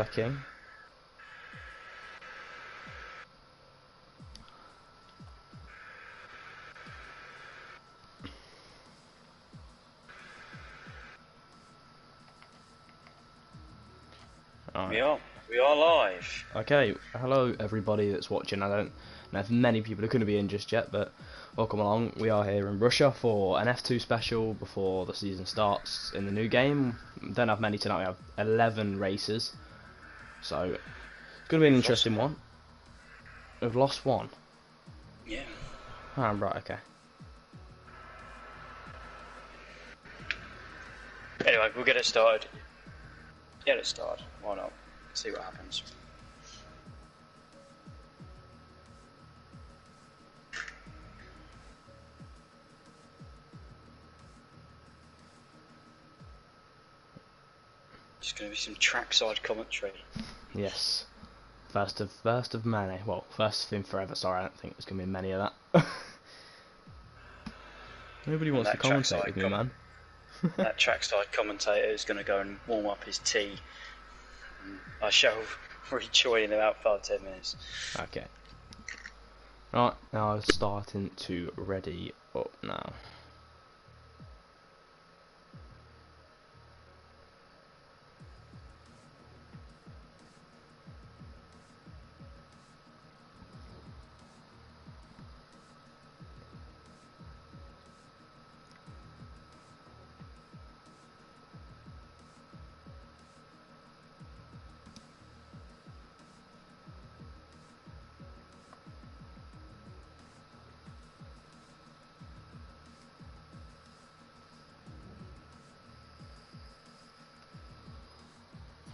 Working. Right. We are live. Okay, hello everybody that's watching. I don't know if many people are going to be in just yet, but welcome along. We are here in Russia for an F2 special before the season starts in the new game. Don't have many tonight, we have 11 races, so it's going to be an interesting one. We've lost one? Yeah. Ah, right, okay. Anyway, we'll get it started. Get it started. Why not? See what happens. Just going to be some trackside commentary. Yes. First of many. Well, first thing forever. Sorry, I don't think there's going to be many of that. Nobody wants to commentate with me, man. That trackside commentator is going to go and warm up his tea. I shall rejoin in about 5-10 minutes. Okay. Right, now I'm starting to ready up now.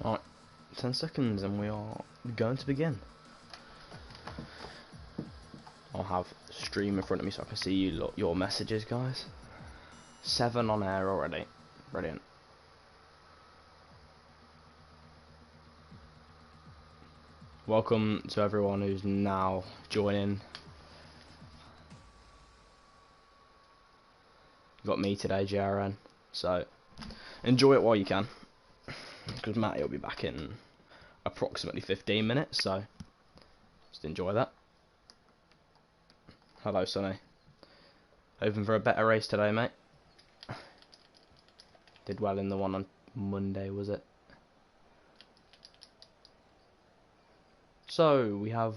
Alright, 10 seconds and we are going to begin. I'll have stream in front of me so I can see your messages, guys. 7 on air already. Brilliant. Welcome to everyone who's now joining. You've got me today, JRN, so enjoy it while you can, because Matty will be back in approximately 15 minutes, so just enjoy that. Hello, Sonny. Hoping for a better race today, mate. Did well in the one on Monday, was it? So, we have...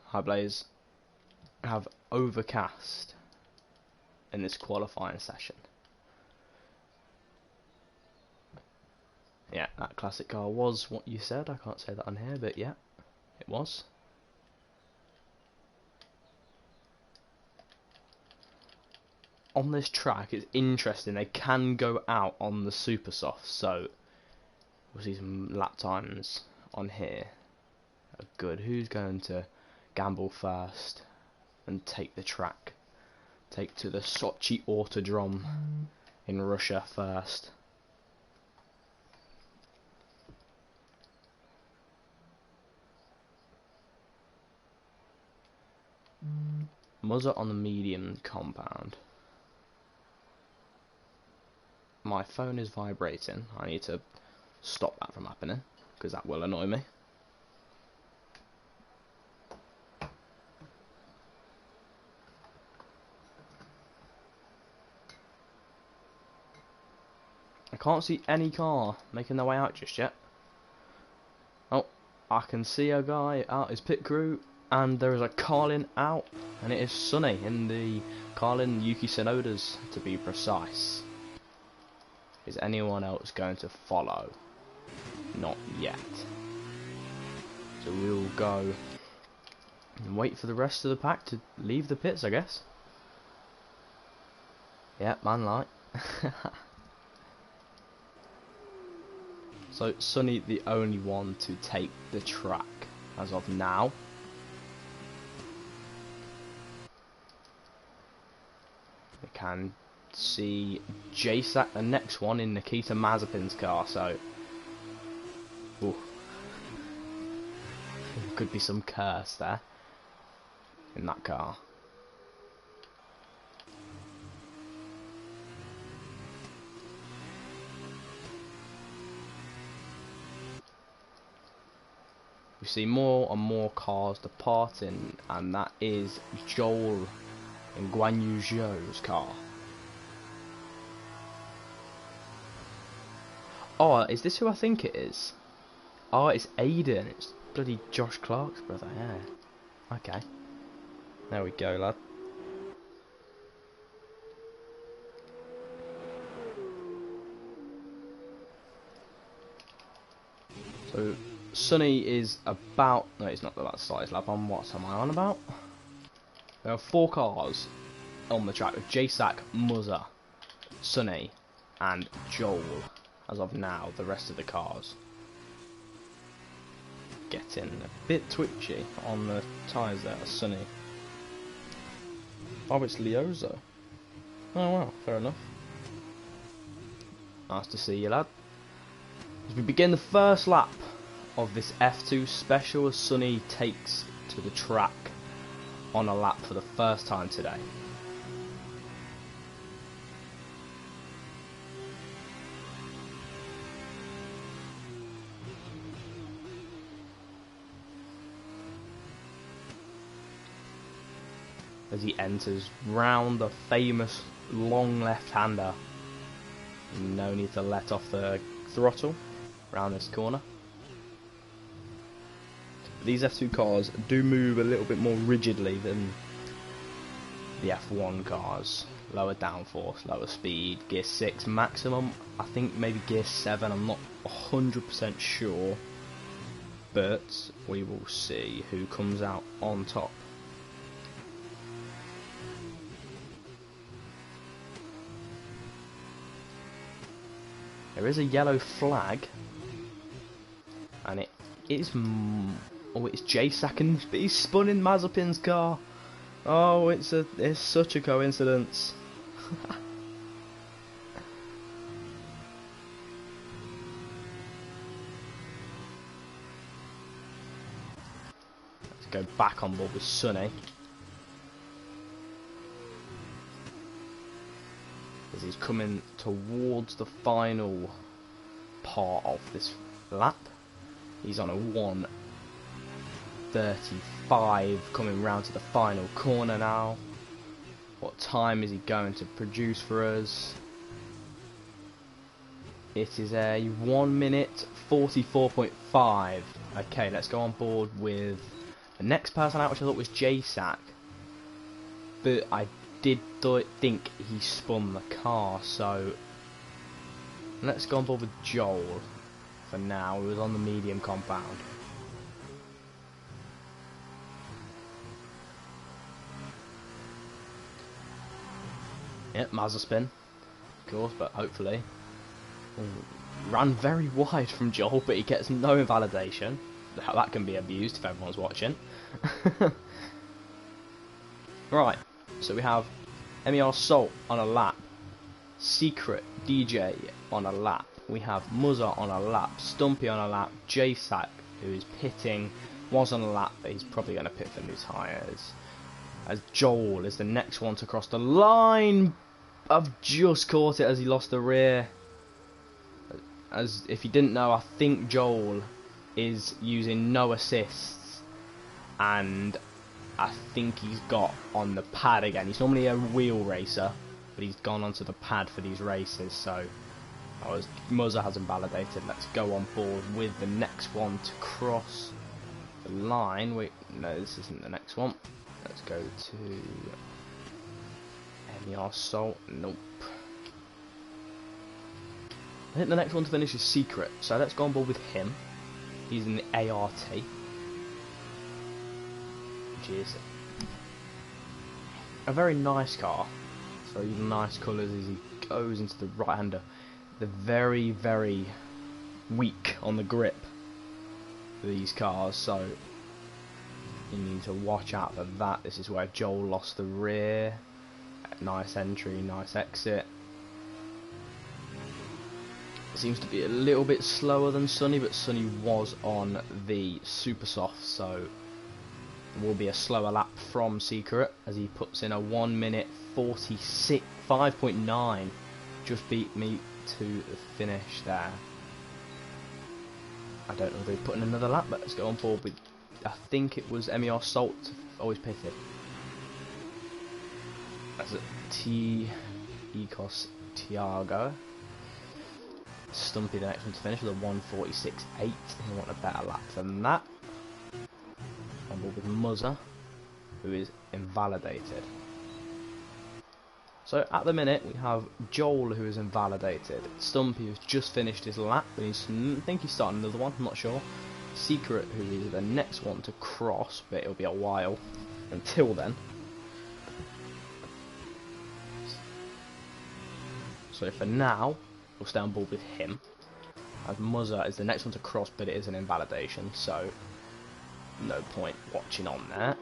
Hi, Blaze. Have overcast in this qualifying session. Yeah, that classic car was what you said. I can't say that on here, but yeah, it was. On this track, it's interesting. They can go out on the super soft, so we'll see some lap times on here. Good. Who's going to gamble first and take the track? Take to the Sochi Autodrome in Russia first. Muzzer on the medium compound. My phone is vibrating. I need to stop that from happening, because that will annoy me. I can't see any car making their way out just yet. Oh, I can see a guy out his pit crew, and there is a Carlin out, and it is Sunny in the Carlin Yuki Tsunodas, to be precise. Is anyone else going to follow? Not yet. So we'll go and wait for the rest of the pack to leave the pits, I guess. Yeah, man light. So Sunny the only one to take the track as of now. We can see JSAC the next one in Nikita Mazepin's car, so ooh. Could be some curse there in that car. we see more and more cars departing, and that is Joel and Guan Yu Zhou's car. Oh, is this who I think it is? Oh, it's Aiden. It's bloody Josh Clark's brother, yeah. Okay. There we go, lad. So, Sonny is about... No, he's not about to start his lap on. What am I on about? There are 4 cars on the track with J-Sack, Muzza, Sonny, and Joel. As of now, the rest of the cars getting a bit twitchy on the tyres there. Sonny. Oh, it's Leozo. Oh wow, fair enough. Nice to see you, lad. As we begin the first lap of this F2 special, as Sonny takes to the track on a lap for the first time today. As he enters round the famous long left-hander. No need to let off the throttle around this corner. These F2 cars do move a little bit more rigidly than the F1 cars. Lower downforce, lower speed, gear 6 maximum. I think maybe gear 7, I'm not 100% sure. But we will see who comes out on top. There is a yellow flag, and it is it's J-Sack, and he's spun in Mazepin's car. Oh, it's such a coincidence. Let's go back on board with Sonny. As he's coming towards the final part of this lap. He's on a 1:35 coming round to the final corner now. What time is he going to produce for us? It is a 1 minute 44.5. Okay, let's go on board with the next person out, which I thought was J-Sack. But I did think he spun the car, so let's go on board with Joel for now. He was on the medium compound. Yep, Mazepin, of course, but hopefully. Ran very wide from Joel, but he gets no invalidation. That can be abused if everyone's watching. Right. So we have MER Salt on a lap, Secret DJ on a lap, we have Muzza on a lap, Stumpy on a lap, J-Sack, who is pitting, was on a lap, but he's probably going to pit for new tyres. As Joel is the next one to cross the line. I've just caught it as he lost the rear. As if you didn't know, I think Joel is using no assists, and I think he's got on the pad again. He's normally a wheel racer, but he's gone onto the pad for these races, so Muzza hasn't validated. Let's go on board with the next one to cross the line. Wait, no, this isn't the next one. Let's go to MER Salt. Nope. I think the next one to finish is Secret, so let's go on board with him. He's in the ART. Is a very nice car. So nice colours as he goes into the right hander. They're very, very weak on the grip for these cars, so you need to watch out for that. This is where Joel lost the rear. Nice entry, nice exit. It seems to be a little bit slower than Sonny, but Sonny was on the super soft, so will be a slower lap from Secret as he puts in a 1 minute 46.5.9. Just beat me to the finish there. I don't know if they put in another lap, but let's go on board with, I think it was MER Salt, always pitted. That's it. Ecos Tiago. Stumpy the next one to finish with a 1:46.8. We want a better lap than that. On board with Muzza, who is invalidated. So at the minute we have Joel, who is invalidated. Stumpy, who's just finished his lap, but I think he's starting another one, I'm not sure. Secret, who is the next one to cross, but it'll be a while until then. So for now, we'll stay on board with him. As Muzza is the next one to cross, but it is an invalidation, so no point watching on that.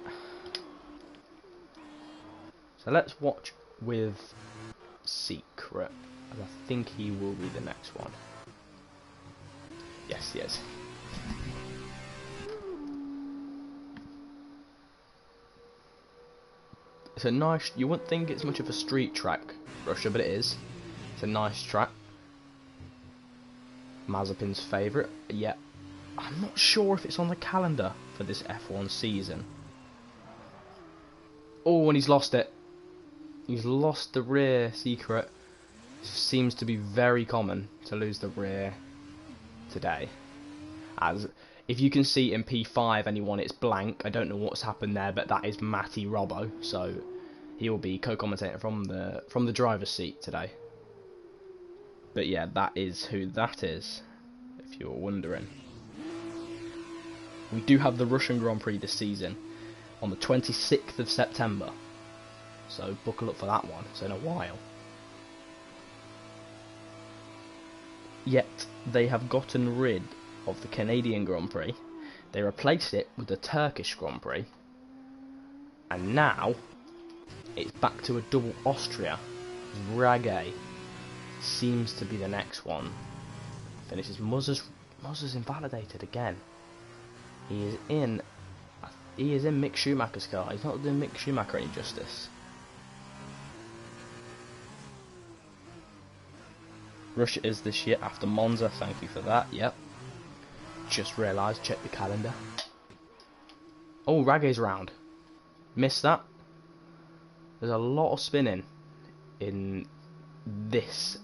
So let's watch with Secret, and I think he will be the next one. Yes, he is. It's a nice, you wouldn't think it's much of a street track, Russia, but it is. It's a nice track. Mazepin's favourite, yet I'm not sure if it's on the calendar for this F1 season. Oh, and he's lost it. He's lost the rear. Secret. Seems to be very common to lose the rear today. As if you can see in P5 anyone, it's blank. I don't know what's happened there, but that is Matty Robbo. So he will be co-commentating from the driver's seat today. But yeah, that is who that is, if you're wondering. We do have the Russian Grand Prix this season on the 26th of September. So buckle up for that one. It's in a while. Yet they have gotten rid of the Canadian Grand Prix. They replaced it with the Turkish Grand Prix. And now it's back to a double Austria. Rage seems to be the next one. Finishes. Muzza's invalidated again. He is in Mick Schumacher's car. He's not doing Mick Schumacher any justice. Russia is this year after Monza. Thank you for that. Yep. Just realised. Check the calendar. Oh, Rage's round. Missed that. There's a lot of spinning in this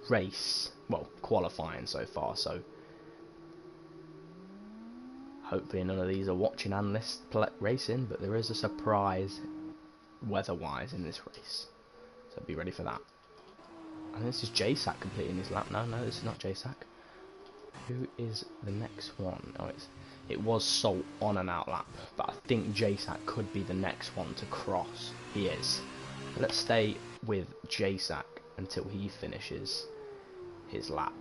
race. Well, qualifying so far. So hopefully none of these are watching analysts racing. But there is a surprise weather-wise in this race. So be ready for that. And this is JSAC completing his lap. No, this is not JSAC. Who is the next one? Oh, it was Salt on and out lap, but I think JSAC could be the next one to cross. He is. Let's stay with JSAC until he finishes his lap.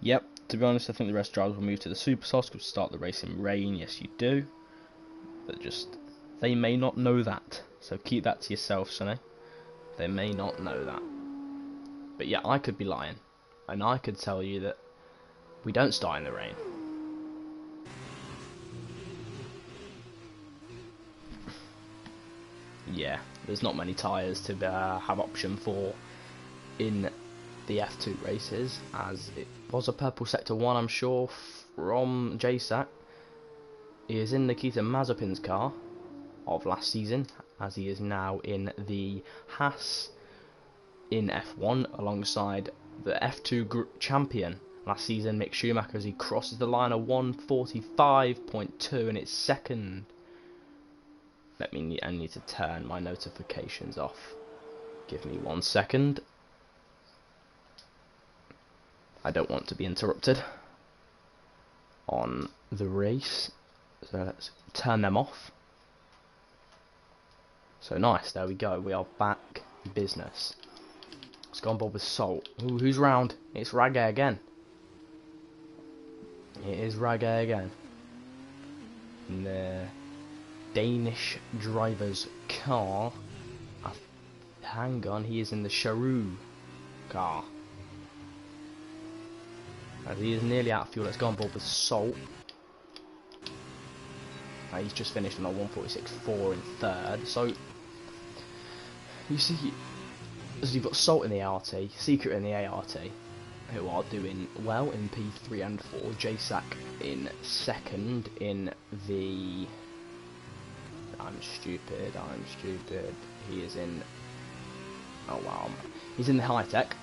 Yep, to be honest, I think the rest of drivers will move to the super softs to start the race in rain. Yes, you do. But they may not know that. So keep that to yourself, Sonny. They may not know that. But yeah, I could be lying. And I could tell you that we don't start in the rain. Yeah, there's not many tyres to have option for in the F2 races, as it was a purple sector 1, I'm sure, from JSAC. He is in Nikita Mazepin's car of last season, as he is now in the Haas in F1 alongside the F2 champion last season, Mick Schumacher, as he crosses the line of 1:45.2 in its second. I need to turn my notifications off. Give me 1 second. I don't want to be interrupted on the race, so let's turn them off. So nice, there we go, we are back in business. Let's go on board with Salt. Ooh, who's round? It's Rage again. It is Rage again. In the Danish driver's car. Hang on, he is in the Charoo car. As he is nearly out of fuel, let's go on board with Salt. He's just finished on a 1:46.4 in third, so You see, so you've got Salt in the ART, Secret in the ART, who are doing well in P3 and 4. JSAC in second in the... I'm stupid. He is in... Oh wow. He's in the high tech.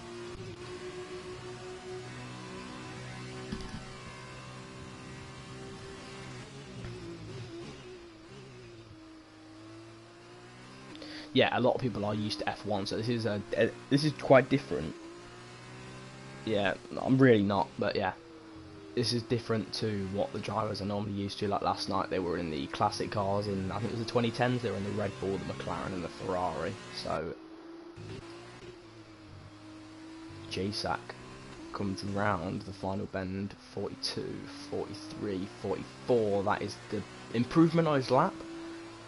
Yeah, a lot of people are used to F1, so this is quite different. Yeah, I'm really not, but yeah, this is different to what the drivers are normally used to. Like last night, they were in the classic cars, in I think it was the 2010s. They were in the Red Bull, the McLaren, and the Ferrari. So JSAC comes round the final bend, 42, 43, 44. That is the improvement on his lap.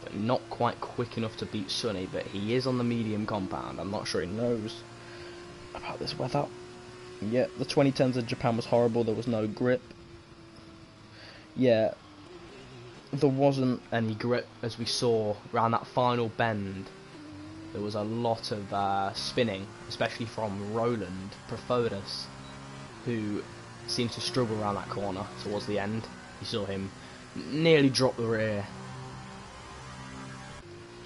But not quite quick enough to beat Sonny, but he is on the medium compound. I'm not sure he knows about this weather. Yeah, the 2010s in Japan was horrible, there was no grip. Yeah, there wasn't any grip as we saw around that final bend. There was a lot of spinning, especially from Roland Profodus, who seemed to struggle around that corner towards the end. You saw him nearly drop the rear.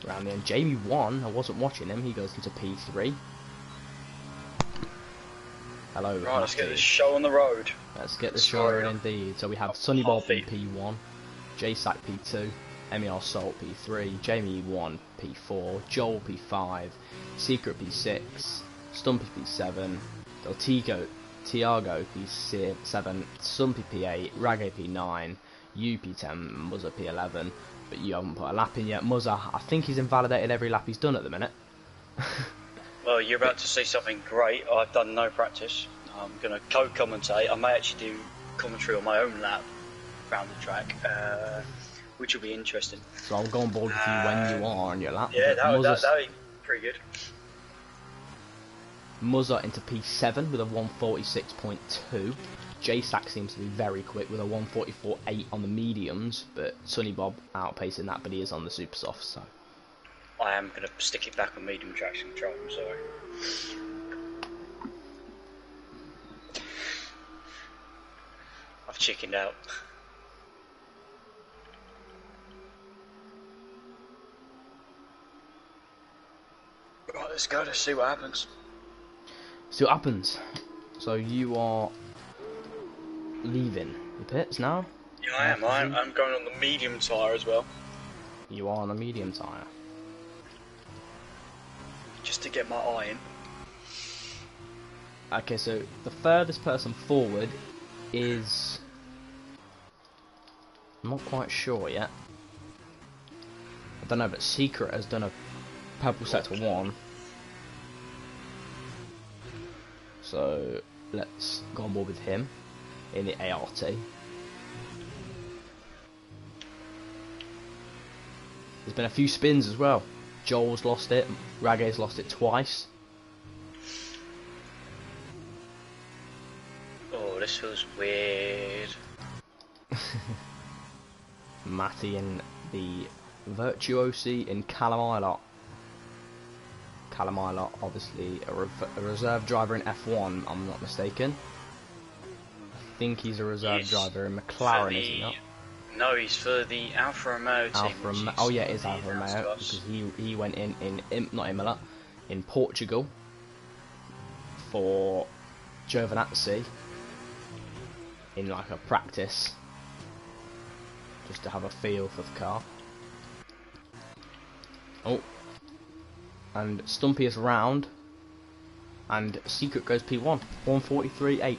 Around the end. Jamie won. I wasn't watching him. He goes into P3. Hello. Right, let's get this show on the road. Let's get this show on the road indeed. So we have Sonny Bob in P1, JSAC P2, MER Salt P3, Jamie 1 P4, Joel P5, Secret P6, Stumpy P7, Tiago P7, Stumpy P8, Raggy P9, U P10, Muzza P11. But you haven't put a lap in yet. Muzza, I think he's invalidated every lap he's done at the minute. Well, you're about to see something great. I've done no practice. I'm going to co-commentate. I may actually do commentary on my own lap around the track, which will be interesting. So I'll go on board with you when you are on your lap. Yeah, that'll be pretty good. Muzza into P7 with a 146.2. JSAC seems to be very quick with a 144.8 on the mediums, but Sonny Bob outpacing that, but he is on the super soft, so. I am going to stick it back on medium traction control, I'm sorry. I've chickened out. Right, let's go, let's see what happens. See what happens. So you are leaving the pits now? Yeah, I am. I'm going on the medium tyre as well. You are on a medium tyre. Just to get my eye in. Okay, so the furthest person forward is... I'm not quite sure yet. I don't know, but Secret has done a purple sector 1. So let's go on board with him in the ART. There's been a few spins as well. Joel's lost it, Ragge's lost it twice. Oh, this feels weird. Matty in the Virtuosi in Callum Callum obviously a reserve driver in F1, I'm not mistaken. I think he's a reserve driver in McLaren, is he not? No, he's for the Alfa Romeo team. Oh yeah, it is Alfa Romeo, because he went in not Imola, in Portugal for Giovinazzi in like a practice, just to have a feel for the car. Oh, and Stumpy is round, and Secret goes P1, 143.8.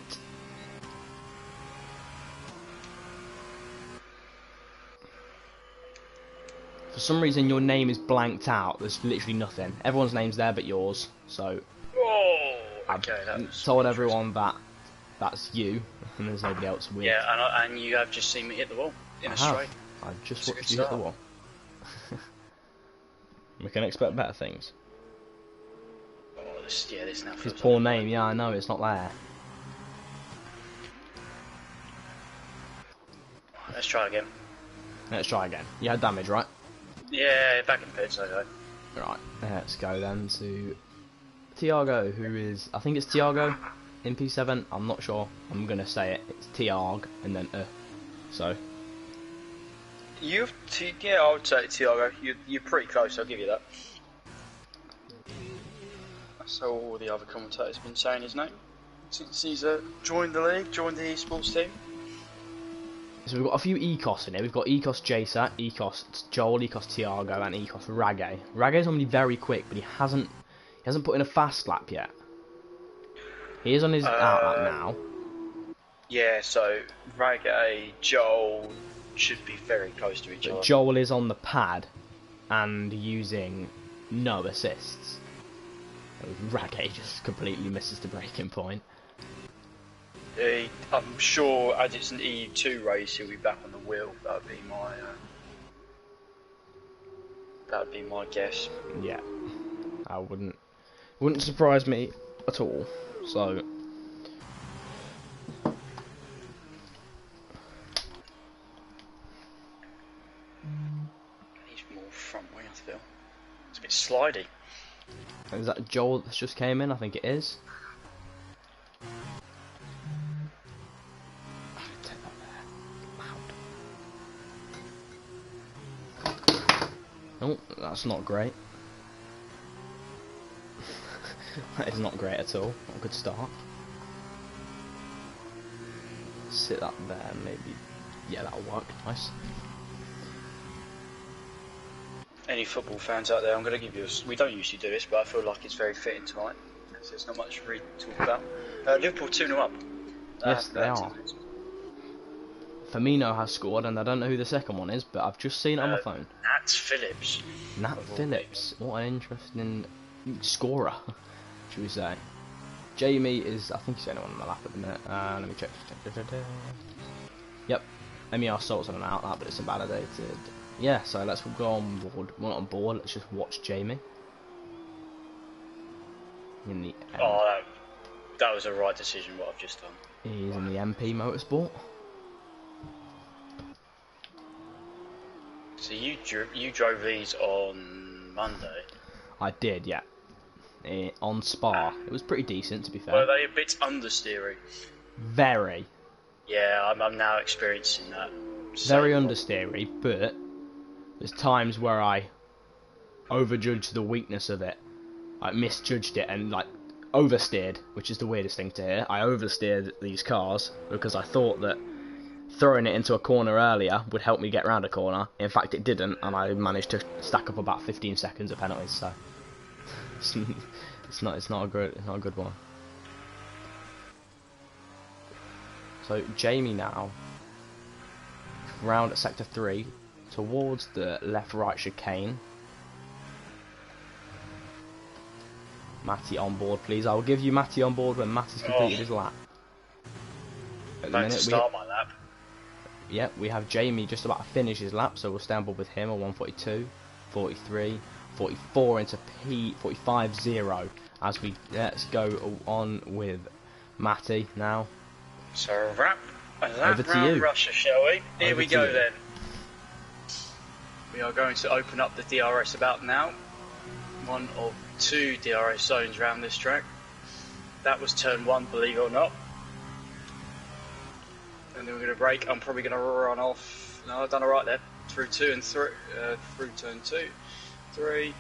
For some reason your name is blanked out, there's literally nothing. Everyone's name's there but yours, so... Whoa! Okay, I've told everyone that that's you, and there's nobody else with. Yeah, and you have just seen me hit the wall in a straight. I've just watched you hit the wall. We can expect better things. Oh, this now feels His poor name, yeah, I know, it's not there. Let's try again. Let's try again. You had damage, right? Yeah, back in pits, okay. Right, let's go then to Tiago, who is, I think it's Tiago in P7, I'm not sure, I'm going to say it, it's Tiag and then so. Yeah, I would say Tiago, you're pretty close, I'll give you that. That's how all the other commentators have been saying his name since he's joined the league, joined the esports team. So we've got a few Ecos in here. We've got Ecos JSAT, Ecos Joel, Ecos Tiago, and Ecos Rage. Rage's normally very quick, but he hasn't put in a fast lap yet. He is on his out lap now. Yeah, so Rage, Joel should be very close to each other. Joel is on the pad and using no assists. Rage just completely misses the braking point. I'm sure as it's an EU2 race, he'll be back on the wheel. That would be my guess. Yeah, I wouldn't surprise me at all. So he's more front wing, I feel. It's a bit slidey. Is that Joel that's just came in? I think it is. Oh, that's not great. That is not great at all. Not a good start. Sit that there, maybe. Yeah, that'll work. Nice. Any football fans out there, I'm going to give you we don't usually do this, but I feel like it's very fitting tonight. So there's not much really to talk about. Liverpool 2-0 up. Yes, they are. Firmino has scored, and I don't know who the second one is, but I've just seen it on my phone. Nat Phillips. Nat Phillips. What an interesting scorer, should we say. Jamie is, I think he's the only one on the lap at the minute. Let me check. Yep. MER Salt's on an out lap, but it's invalidated. Yeah, so let's go on board. We're not on board, let's just watch Jamie. In the Oh, that was a right decision, what I've just done. He's in the MP Motorsport. So you drove these on Monday? I did, yeah. On Spa. It was pretty decent, to be fair. Were they a bit understeery? Very. Yeah, I'm now experiencing that. Very understeery, but there's times where I overjudged the weakness of it. I misjudged it and like oversteered, which is the weirdest thing to hear. I oversteered these cars because I thought that throwing it into a corner earlier would help me get round a corner. In fact, it didn't, and I managed to stack up about 15 seconds of penalties. So it's not a good one. So Jamie now round at sector 3 towards the left-right chicane. Matty on board, please. I will give you Matty on board when Matty's completed his lap. At the minute, start my lap. Yep, we have Jamie just about to finish his lap, so we'll stay on board with him at 142, 43, 44 into P45.0 as we let's go on with Matty now. So a lap Over to round you. Russia, shall we? Here Over we to go you. then. We are going to open up the DRS about now. One of 2 DRS zones around this track. That was turn 1, believe it or not. And then we're going to brake. I'm probably going to run off. No, I've done alright there. Through 2 and 3. Through turn 2, 3.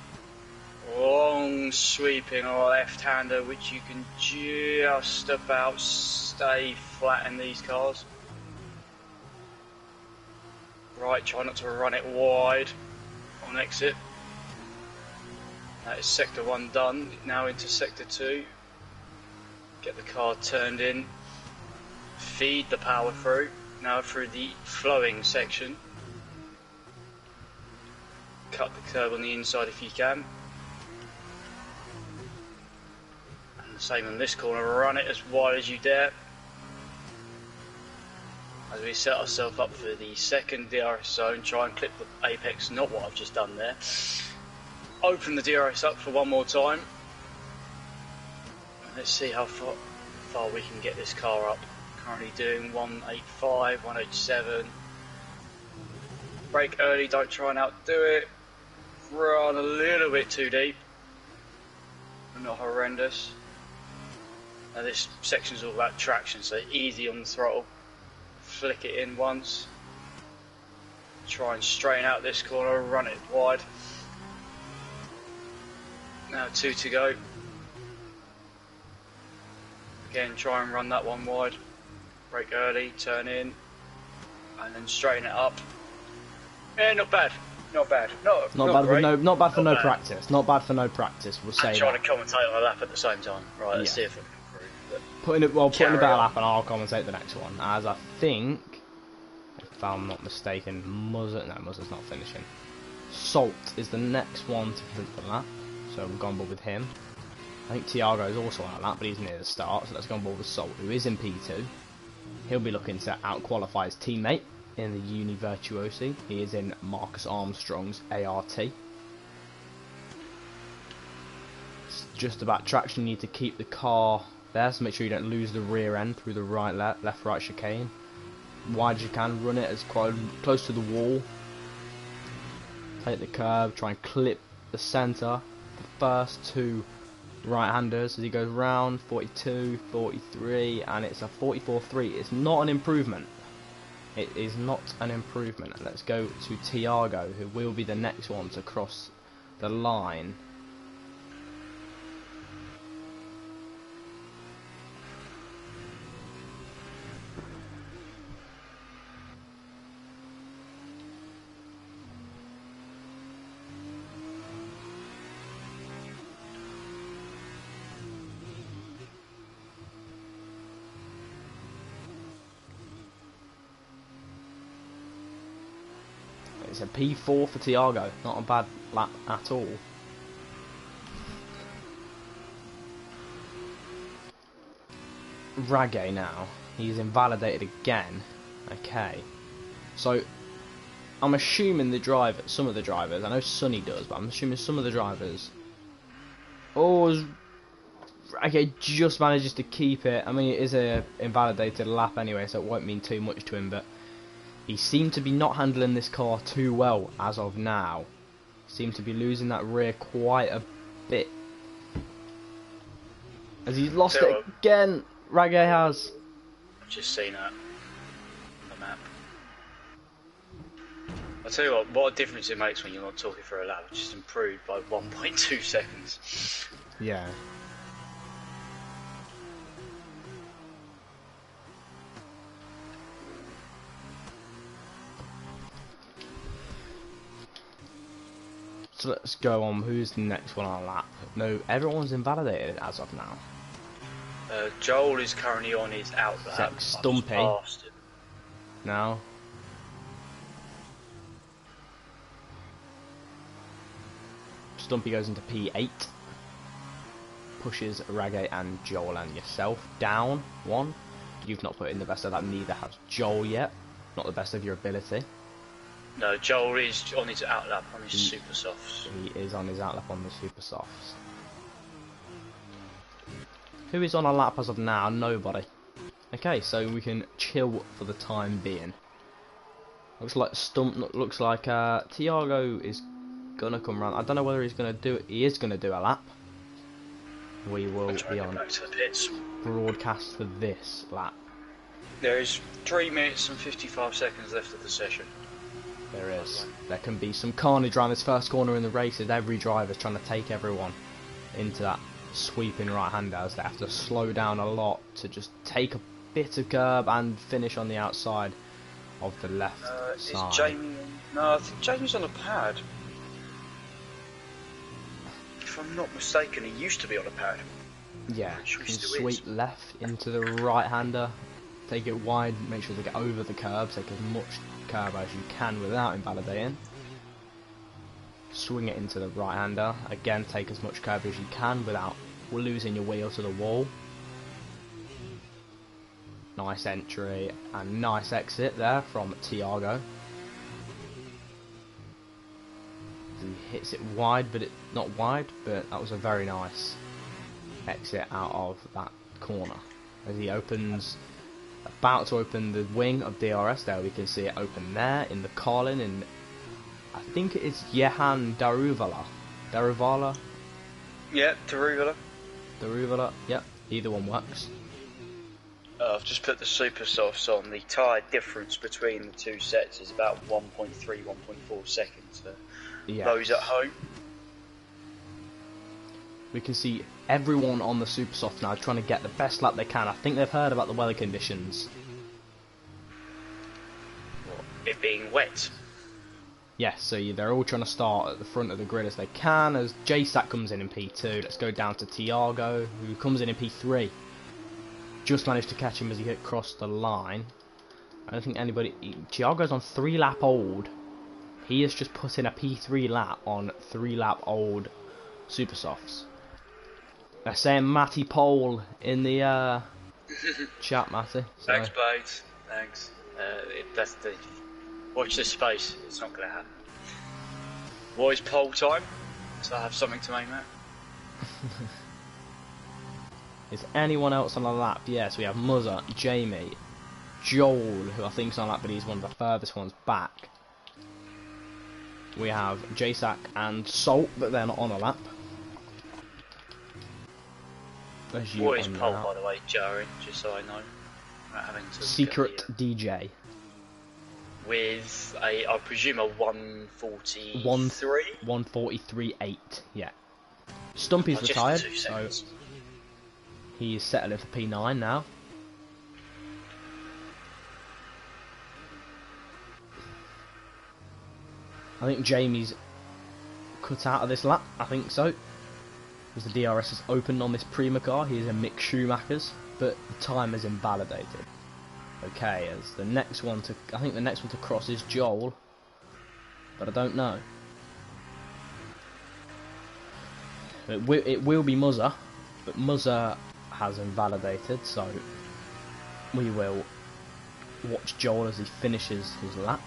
Long sweeping left-hander, which you can just about stay flat in these cars. Right, try not to run it wide on exit. That is sector 1 done. Now into sector 2. Get the car turned in. Feed the power through. Now through the flowing section. Cut the curb on the inside if you can. And the same on this corner. Run it as wide as you dare. As we set ourselves up for the second DRS zone, try and clip the apex, not what I've just done there. Open the DRS up for one more time. Let's see how far we can get this car up. Currently doing 185, 187. Brake early, don't try and outdo it. run a little bit too deep. Not horrendous. Now this section's all about traction, so easy on the throttle. Flick it in once. Try and straighten out this corner, run it wide. Now 2 to go. Again, try and run that one wide. Brake early, turn in, and then straighten it up. Yeah, not bad. Not bad. Not bad great. Not bad for no bad. practice. Not bad for no practice. We'll say I'm trying to commentate on a lap at the same time. Right, let's see if I can improve. But putting a better on. lap, and I'll commentate the next one. As I think, if I'm not mistaken, Muzzer's not finishing. Salt is the next one to complete the lap, so we'll go on board with him. I think Tiago is also on a lap, but he's near the start, so let's go on board with Salt, who is in P2. He'll be looking to out-qualify his teammate in the Uni Virtuosi. He is in Marcus Armstrong's ART. It's just about traction. You need to keep the car there, so make sure you don't lose the rear end through the left right chicane. Wide as you can, run it as close to the wall. Take the curve, try and clip the centre. The first two right-handers as he goes round, 42, 43, and it's a 44.3. It's not an improvement. It is not an improvement. Let's go to Tiago, who will be the next one to cross the line. It's a P4 for Tiago, not a bad lap at all. Rage now, he's invalidated again. Okay, so I'm assuming some of the drivers, I know Sonny does, but I'm assuming some of the drivers. Oh, Rage just manages to keep it. I mean, it is a invalidated lap anyway, so it won't mean too much to him, but he seemed to be not handling this car too well as of now. Seemed to be losing that rear quite a bit. As he's lost it again, Rage has. I've just seen that on the map. I'll tell you what a difference it makes when you're not talking for a lap. It's just improved by 1.2 seconds. Yeah. So let's go on. Who's the next one on a lap? No, everyone's invalidated as of now. Joel is currently on his out lap. Stumpy now. Stumpy goes into P8. Pushes Rage and Joel and yourself down one. You've not put in the best of that. Neither has Joel yet. Not the best of your ability. No, Joel is on his outlap on his super softs. He is on his outlap on the super softs. Who is on a lap as of now? Nobody. Okay, so we can chill for the time being. Looks like Tiago is gonna come round. I don't know whether he's gonna do it. He is gonna do a lap. We will be on back to the pits. Broadcast for this lap. There is 3 minutes and 55 seconds left of the session. There is. There can be some carnage around this first corner in the race as every driver's trying to take everyone into that sweeping right-hander as they have to slow down a lot to just take a bit of curb and finish on the outside of the left side. Is Jamie? No, I think Jamie's on a pad. If I'm not mistaken, he used to be on a pad. Yeah, Sure you can sweep left into the right-hander, take it wide, make sure to get over the curb, take as much curb as you can without invalidating. Swing it into the right-hander, again take as much curb as you can without losing your wheel to the wall. Nice entry and nice exit there from Tiago. He hits it wide, but not wide, but that was a very nice exit out of that corner. As he opens, about to open the wing of DRS there, we can see it open there in the Carlin in I think it is Jehan Daruvala. Yeah, Tarugula. Daruvala. Yep, either one works. I've just put the super softs on. The tyre difference between the two sets is about 1.3, 1.4 seconds for those at home. We can see everyone on the super soft now trying to get the best lap they can. I think they've heard about the weather conditions. It being wet. Yes, so they're all trying to start at the front of the grid as they can, as JSAC comes in P2. Let's go down to Tiago, who comes in P3. Just managed to catch him as he hit across the line. I don't think anybody... Tiago's on 3 lap old. He has just put in a P3 lap on 3 lap old super softs. They're saying Matty Pole in the chat, Matty. So. Thanks, Blades. Thanks. That's the... Watch this space. It's not going to happen. What is poll time? So I have something to aim at. Is anyone else on the lap? Yes, we have Muzza, Jamie, Joel, who I think is on the lap, but he's one of the furthest ones back. We have JSAC and Salt, but they're not on a lap. What is poll, by the way, Jerry? Just so I know. Having to Secret DJ. With a, I presume, a 143? 143.8, yeah. Stumpy's retired, so he is settling for P9 now. I think Jamie's cut out of this lap, I think so. Because the DRS is open on this Prima car, he is a Mick Schumacher's, but the time is invalidated. Okay, as the next one to, I think the next one to cross is Joel, but I don't know. It will be Muzza, but Muzza has invalidated, so we will watch Joel as he finishes his lap.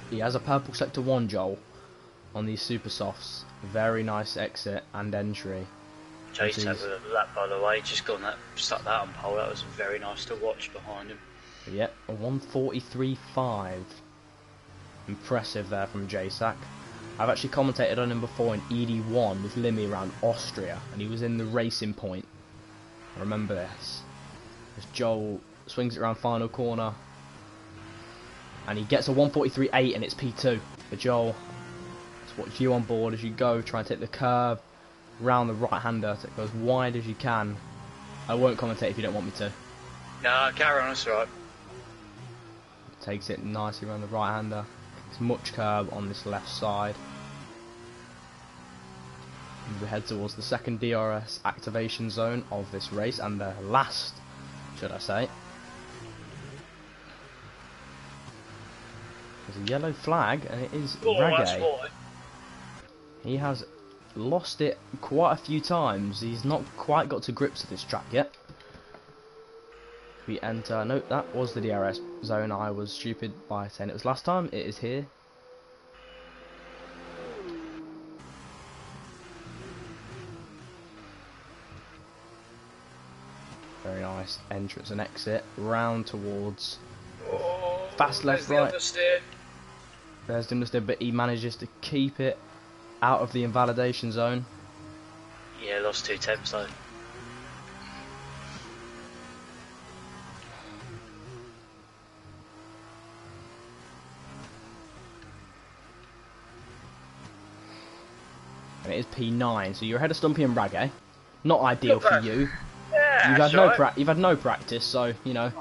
He has a purple sector 1, Joel, on these super softs. Very nice exit and entry. Chase had a lap, by the way, just got that, stuck that on pole. That was very nice to watch behind him. Yep, a 143.5. Impressive there from JSAC. I've actually commentated on him before in ED1 with Limmy around Austria, and he was in the racing point. I remember this. As Joel swings it around final corner, and he gets a 143.8, and it's P2 for Joel. Let's watch you on board as you go, try and take the curve round the right-hander to go as wide as you can. I won't commentate if you don't want me to. Nah, carry on, that's alright. Takes it nicely around the right-hander. There's much curb on this left side. And we head towards the second DRS activation zone of this race, and the last, should I say. There's a yellow flag, and it is Reggae. He has lost it quite a few times. He's not quite got to grips with this track yet. We enter, no, that was the DRS zone. I was stupid by saying it was last time. It is here. Very nice entrance and exit round towards fast left right. There's the understeer, but he manages to keep it out of the invalidation zone. Yeah, lost 2 temps though. And it is P9, so you're ahead of Stumpy and Raggy. Not ideal for you. Yeah, you've had no practice, so you know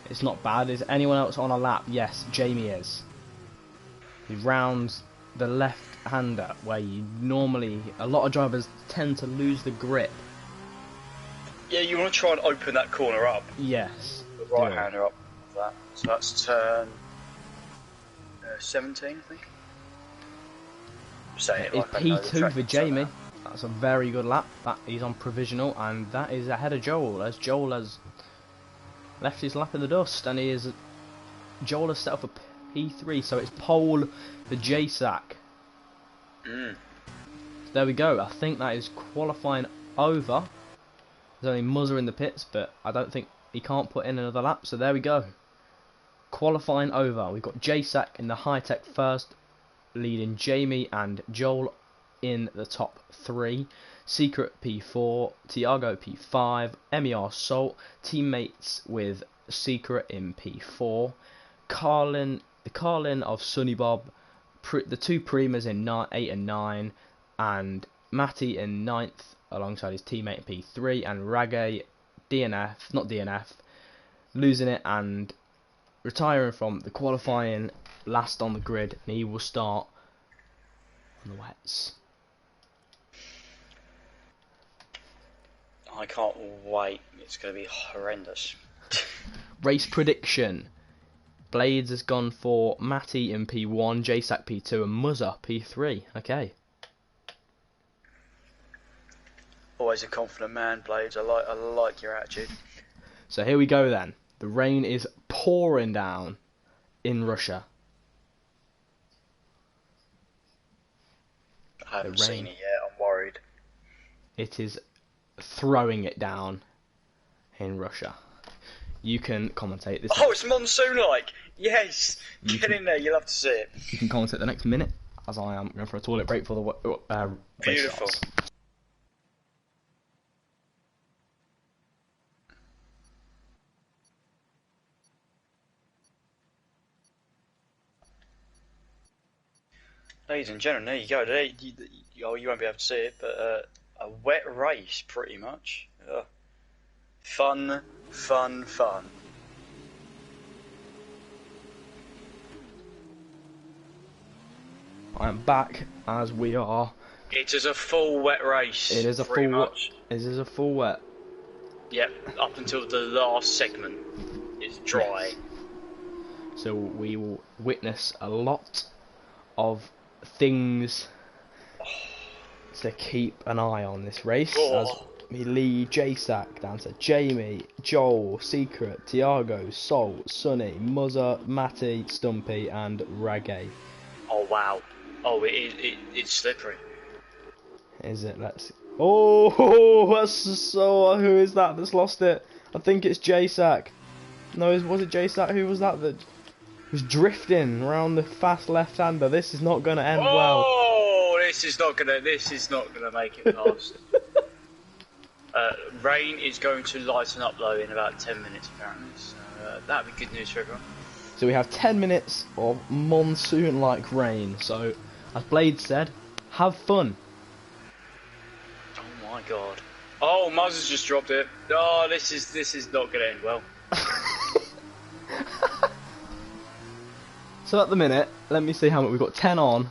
it's not bad. Is anyone else on a lap? Yes, Jamie is. He rounds the left-hander where you normally, a lot of drivers tend to lose the grip. Yeah, you want to try and open that corner up. Yes. The right-hander up. That. So that's turn 17, I think. Say it it's like P2 for Jamie. That's a very good lap. He's on provisional, and that is ahead of Joel, as Joel has left his lap in the dust, and Joel has set up a P3, so it's pole for JSAC. There we go. I think that is qualifying over. There's only Muzzer in the pits, but I don't think he can't put in another lap, so there we go. Qualifying over, we've got JSAC in the high-tech first, leading Jamie and Joel in the top 3. Secret P4, Tiago P5, MER Salt, teammates with Secret in P4. The Carlin of Sunny Bob, the 2 Primas in 8 and 9, and Matty in 9th alongside his teammate in P3, and Ragay DNF, losing it and retiring from the qualifying last on the grid, and he will start on the wets. I can't wait. It's going to be horrendous. Race prediction. Blades has gone for Matty in P1, JSAC P2, and Muzza P3. Okay. Always a confident man, Blades. I like your attitude. So here we go then. The rain is pouring down in Russia. I haven't seen it yet. I'm worried. It is throwing it down in Russia. You can commentate this. Oh, it's monsoon-like. Yes, get in there. You'll have to see it. You can commentate the next minute, as I am going for a toilet break for the race Beautiful. starts. Ladies and gentlemen, there you go. You won't be able to see it, but a wet race, pretty much. Fun, fun, fun. I am back as we are. It is a full wet race. It is a pretty full. much. It is a full wet. Yep, up until the last segment is dry. Yes. So we will witness a lot of things to keep an eye on this race as we lead JSAC down to Jamie, Joel, Secret, Tiago, Sol, Sunny, Muzza, Matty, Stumpy, and Ragay. Oh wow! Oh, it's slippery. Is it? Let's. Oh, that's so. Who is that that's lost it? I think it's JSAC. No, was it JSAC? Who was that was drifting around the fast left-hander? This is not going to end well. Oh, this is not gonna make it past. Rain is going to lighten up though in about 10 minutes apparently. So that'd be good news for everyone. So we have 10 minutes of monsoon-like rain. So, as Blade said, have fun. Oh my god. Oh, Muzz has just dropped it. Oh, this is not going to end well. So at the minute, let me see how much we've got. 10 on.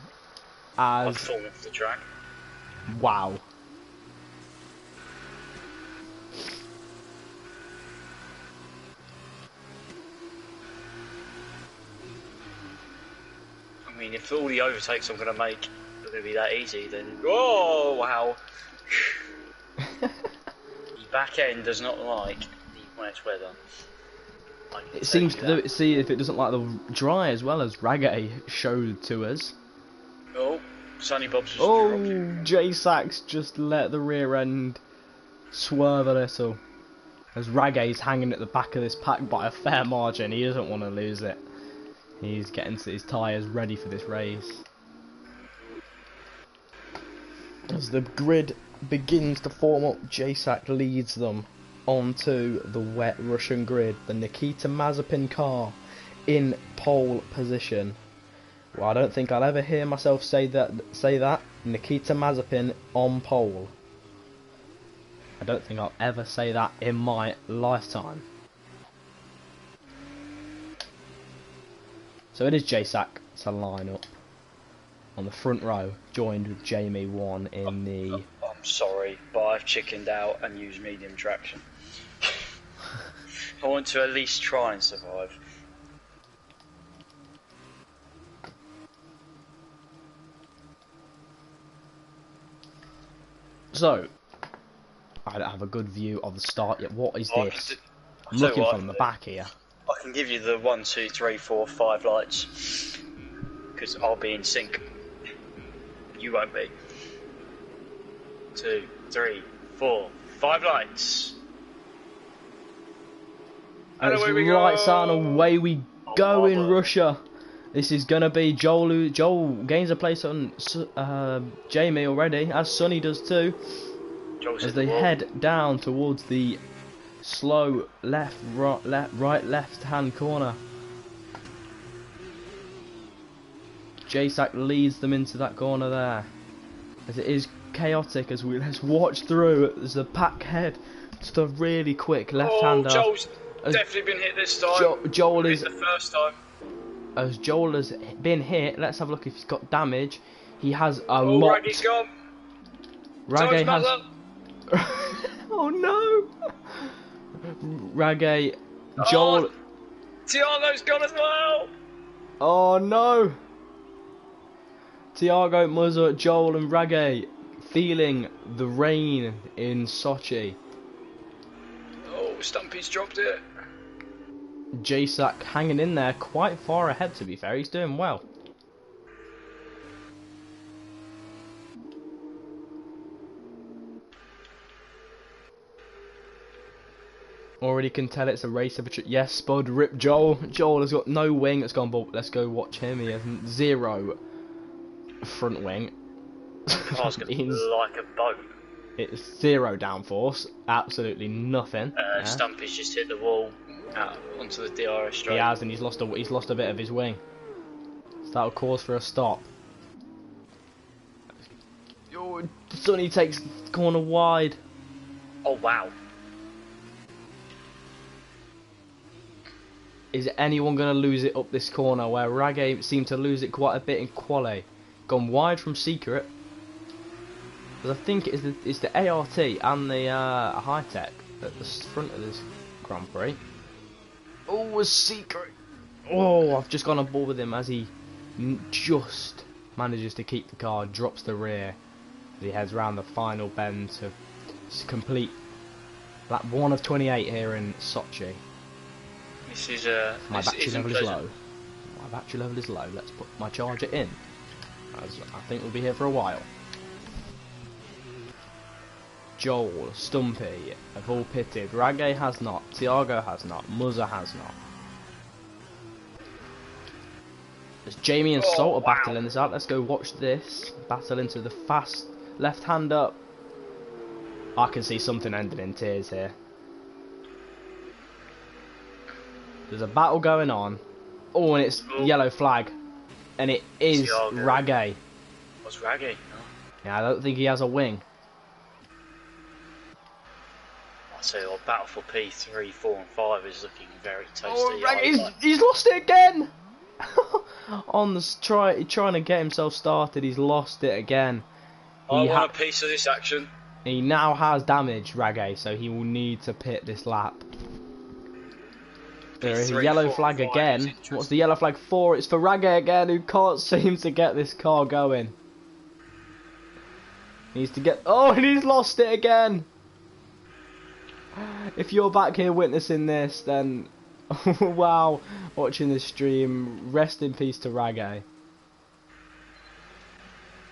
I've fallen off the track. Wow. I mean, if all the overtakes I'm going to make are going to be that easy, then... Oh, wow. The back end does not like the wet weather. It seems to see if it doesn't like the dry as well, as Ragay showed to us. Oh, Sunny Bob's just dropped. J-Sax just let the rear end swerve a little. As Ragay's hanging at the back of this pack by a fair margin, he doesn't want to lose it. He's getting his tyres ready for this race. As the grid begins to form up, JSAC leads them onto the wet Russian grid. The Nikita Mazepin car in pole position. Well, I don't think I'll ever hear myself say that. Nikita Mazepin on pole. I don't think I'll ever say that in my lifetime. So it is JSAC to line up on the front row, joined with Jamie 1 in the... I'm sorry, but I've chickened out and used medium traction. I want to at least try and survive. So, I don't have a good view of the start yet. What is this? I'm looking from the back here. I can give you the 1, 2, 3, 4, 5 lights. Because I'll be in sync. You won't be. 2, 3, 4, 5 lights. And it's lights on, away we go in mother. Russia. This is gonna be Joel. Joel gains a place on Jamie already, as Sonny does too. Joel's As hit the they wall. head down towards the slow right, left hand corner. Jasak leads them into that corner there. As it is chaotic as let's watch through as the pack head. Just a really quick left-hander. Joel's definitely been hit this time. Joel is the first time. As Joel has been hit. Let's have a look if he's got damage. He has a lot. Raggy's gone. Raggy has. Oh no! Raggy, Joel. Tiago's gone as well. Oh no! Tiago, Muzza, Joel, and Raggy feeling the rain in Sochi. Oh, Stumpy's dropped it. Jasak hanging in there quite far ahead, to be fair. He's doing well. Already can tell it's a race of yes, Spud, rip Joel. Joel has got no wing. It's gone, but let's go watch him. He has 0 front wing. Car's going to like a boat. It's 0 downforce. Absolutely nothing. Yeah. Stumpy's just hit the wall out onto the DRS straight. He has, and he's lost a bit of his wing. So that'll cause for a stop. Oh, Sonny takes corner wide. Oh wow. Is anyone going to lose it up this corner where Raggy seemed to lose it quite a bit in quali? Gone wide from Secret. Because I think it's the ART and the High Tech at the front of this Grand Prix. Oh, a Secret. Oh, I've just gone on board with him as he just manages to keep the car, drops the rear. As he heads round the final bend to complete lap 1 of 28 here in Sochi. This is my battery level is low. My battery level is low. Let's put my charger in, as I think we'll be here for a while. Joel, Stumpy have all pitted. Raggy has not. Tiago has not. Muzza has not. As Jamie and Salt are battling this out. Let's go watch this battle into the fast left hand up. I can see something ending in tears here. There's a battle going on. Oh, and it's yellow flag. And it is Raggy. What's Raggy? Oh. Yeah, I don't think he has a wing. I'll tell you what, battle for P3, 4 and 5 is looking very tasty. Oh, Raggy, he's lost it again! On the trying to get himself started, he's lost it again. I want a piece of this action. He now has damage, Raggy, so he will need to pit this lap. There is a yellow flag again. What's the yellow flag for? It's for Raggy again, who can't seem to get this car going. He needs to get... Oh, and he's lost it again! If you're back here witnessing this, then... wow, watching this stream, rest in peace to Raggy.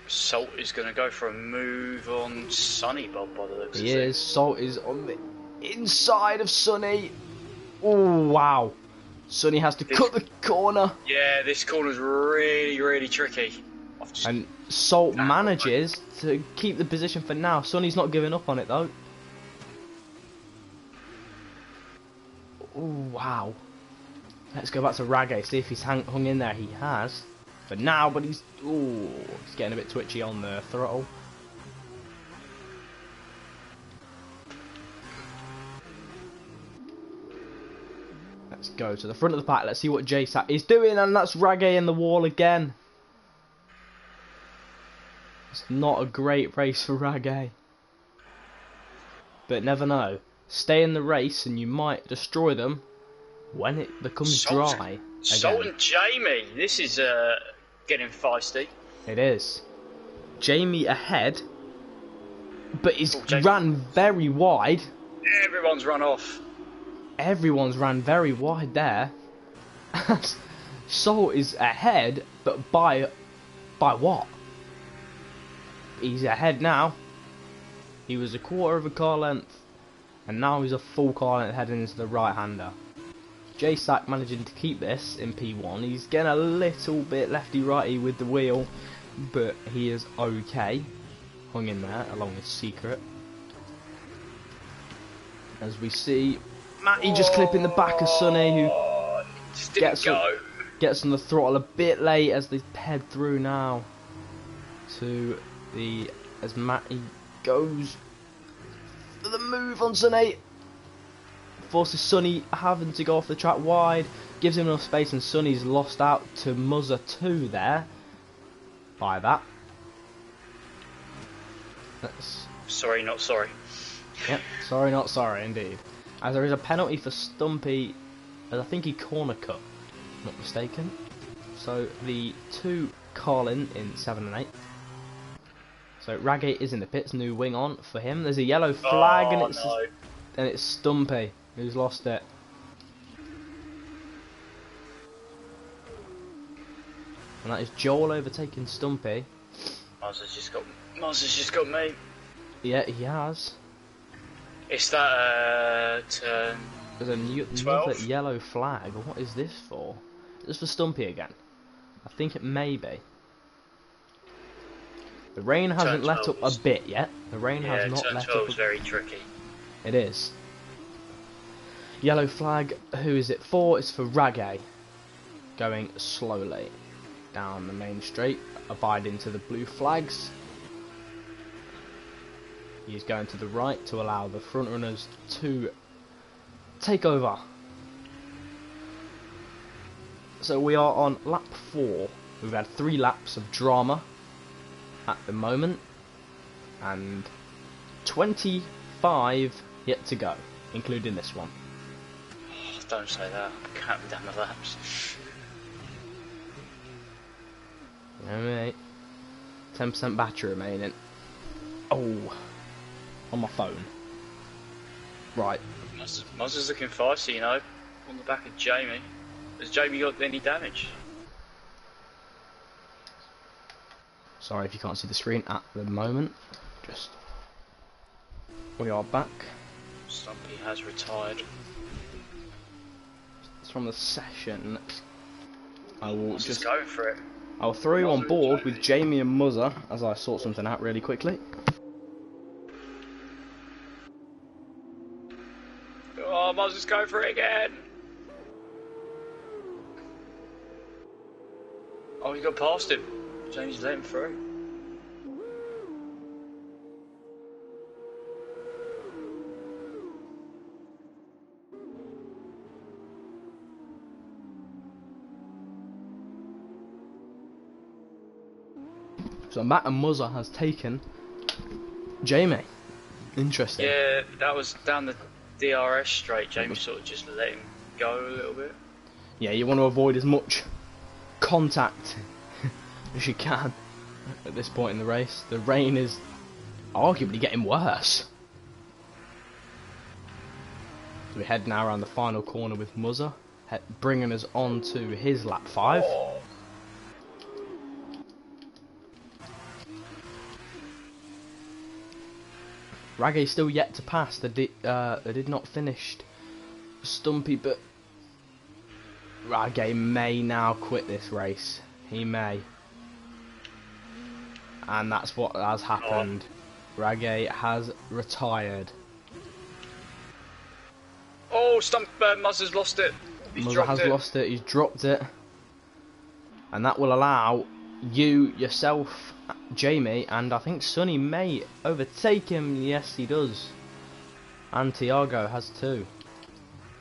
Salt is going to go for a move on Sonny Bob by the looks of it. He is. Salt is on the inside of Sonny. Oh, wow. Sonny has to cut the corner. Yeah, this corner's really, really tricky. And Salt manages to keep the position for now. Sonny's not giving up on it, though. Oh, wow. Let's go back to Raggy, see if he's hung in there. He has. For now, but he's getting a bit twitchy on the throttle. Let's go to the front of the pack. Let's see what JSAT is doing, and that's Raggy in the wall again. It's not a great race for Raggy. But never know. Stay in the race and you might destroy them when it becomes dry. Salt and Jamie, this is getting feisty. It is. Jamie ahead, but he's ran very wide. Everyone's run off. Everyone's ran very wide there. Salt is ahead, but by what? He's ahead now. He was a quarter of a car length, and now he's a full car length heading into the right-hander. J-Sack managing to keep this in P1. He's getting a little bit lefty-righty with the wheel, but he is okay. Hung in there along with Secret. As we see, Matty just clipping the back of Sonny, who gets on the throttle a bit late as they head through now to the, as Matty goes for the move on Sonny. Forces Sonny having to go off the track wide, gives him enough space, and Sonny's lost out to Muzzer 2 there by that. Sorry, not sorry. Yep, sorry, not sorry, indeed. As there is a penalty for Stumpy, as I think he corner cut, not mistaken. So the two Carlin in 7 and 8. So Ragate is in the pits, new wing on for him. There's a yellow flag, and it's Stumpy who's lost it. And that is Joel overtaking Stumpy. Mars has just got me. Yeah, he has. It's that turn. There's another yellow flag. What is this for? Is this for Stumpy again? I think it may be. The rain hasn't let up a bit yet. The rain has not let up. Turn very tricky. It is. Yellow flag. Who is it for? It's for Ragay. Going slowly down the main straight, abiding to the blue flags. He's going to the right to allow the front runners to take over. So we are on lap 4. We've had 3 laps of drama at the moment, and 25 yet to go, including this one. Oh, don't say that. I'm counting down the laps. Alright. 10% battery remaining. Oh, on my phone. Right. Muzz looking feisty, you know, on the back of Jamie. Has Jamie got any damage? Sorry if you can't see the screen at the moment. Just, we are back. Stumpy has retired. It's from the session. I will just go for it. I'll throw you on board with Jamie and Muzzer as I sort something out really quickly. Oh, Muzz is going for it again. Oh, he got past him. Jamie's let him through. So Matt and Muzzer has taken Jamie. Interesting. Yeah, that was down the DRS straight. Jamie sort of just let him go a little bit. Yeah, you want to avoid as much contact as you can at this point in the race. The rain is arguably getting worse. So we head now around the final corner with Muzzer, bringing us on to his lap 5. Oh. Raggy still yet to pass. They did not finish Stumpy, but Raggy may now quit this race. He may. And that's what has happened. Raggy has retired. Oh, Muzz has lost it. Muzzer has lost it. He's dropped it. And that will allow you, yourself, Jamie, and I think Sonny may overtake him. Yes, he does. And Tiago has too.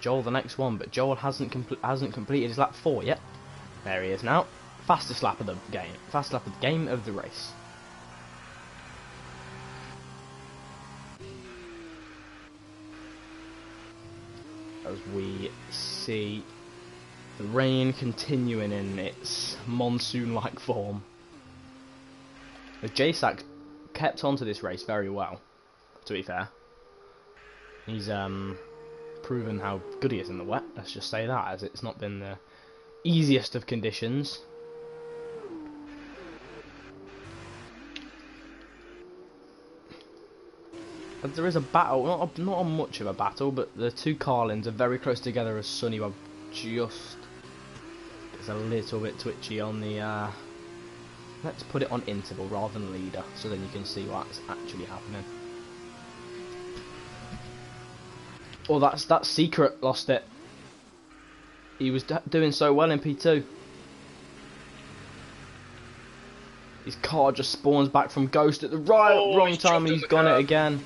Joel the next one, but Joel hasn't completed his lap 4 yet. There he is now. Fastest lap of the game. Fastest lap of the game of the race. As we see the rain continuing in its monsoon-like form. The J-Sack kept onto this race very well, to be fair. He's proven how good he is in the wet, let's just say that, as it's not been the easiest of conditions. But there is a battle, not much of a battle, but the two Carlins are very close together as Sonny are just gets a little bit twitchy on the. Let's put it on interval rather than leader, so then you can see what's actually happening. Oh, that's Secret lost it. He was doing so well in P2. His car just spawns back from Ghost at the wrong time, and he's gone it again.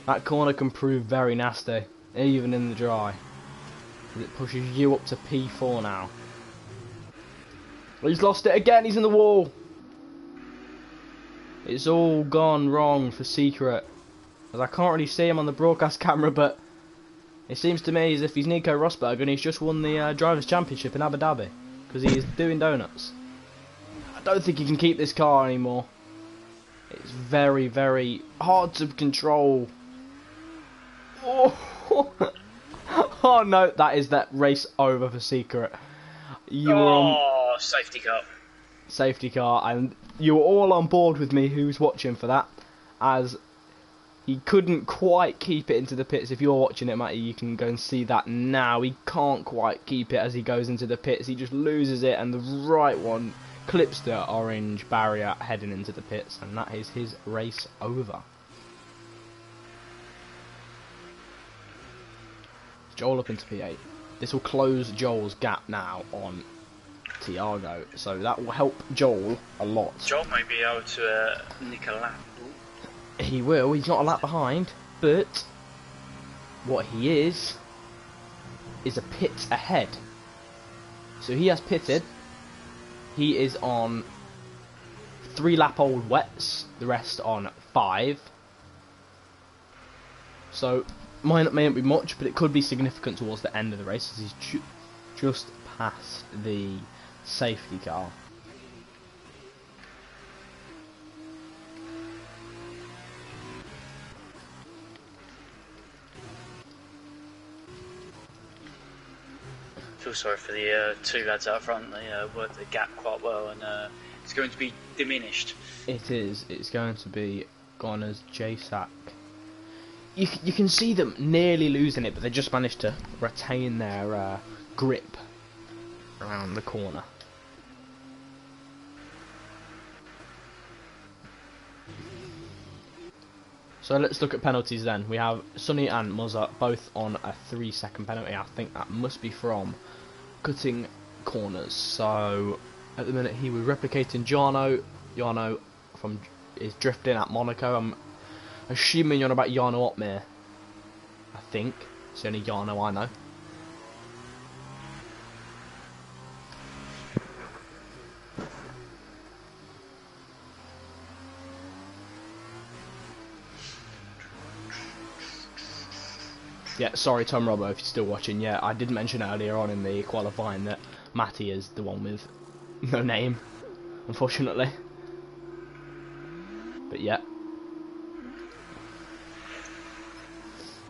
That corner can prove very nasty, even in the dry. It pushes you up to P4 now. He's lost it again, he's in the wall. It's all gone wrong for Secret. As I can't really see him on the broadcast camera, but it seems to me as if he's Nico Rosberg and he's just won the Drivers' Championship in Abu Dhabi. Because he is doing donuts. I don't think he can keep this car anymore. It's very, very hard to control. Oh, oh no, that is that race over for Secret. You were on safety car. Safety car, and you were all on board with me who's watching for that, as he couldn't quite keep it into the pits. If you're watching it, Matty, you can go and see that now. He can't quite keep it as he goes into the pits. He just loses it, and the right one clips the orange barrier heading into the pits, and that is his race over. Joel up into P8. This will close Joel's gap now on Tiago, so that will help Joel a lot. Joel may be able to nick a lap. He will, he's not a lap behind, but what he is a pit ahead. So he has pitted, he is on 3 lap old wets, the rest on 5. So may not be much, but it could be significant towards the end of the race, as he's just past the safety car. Feel sorry for the 2 lads out front. They worked the gap quite well, and it's going to be diminished. It is. It's going to be gone as JSAC. You can see them nearly losing it, but they just managed to retain their grip around the corner. So let's look at penalties then. We have Sonny and Muzza both on a 3-second penalty. I think that must be from cutting corners. So at the minute he was replicating Jarno. Jarno is drifting at Monaco. I'm assuming you're on about Jarno Opmeer. I think. It's the only Jarno I know. Yeah, sorry Tom Robbo if you're still watching. Yeah, I did mention earlier on in the qualifying that Matty is the one with no name, unfortunately. But yeah.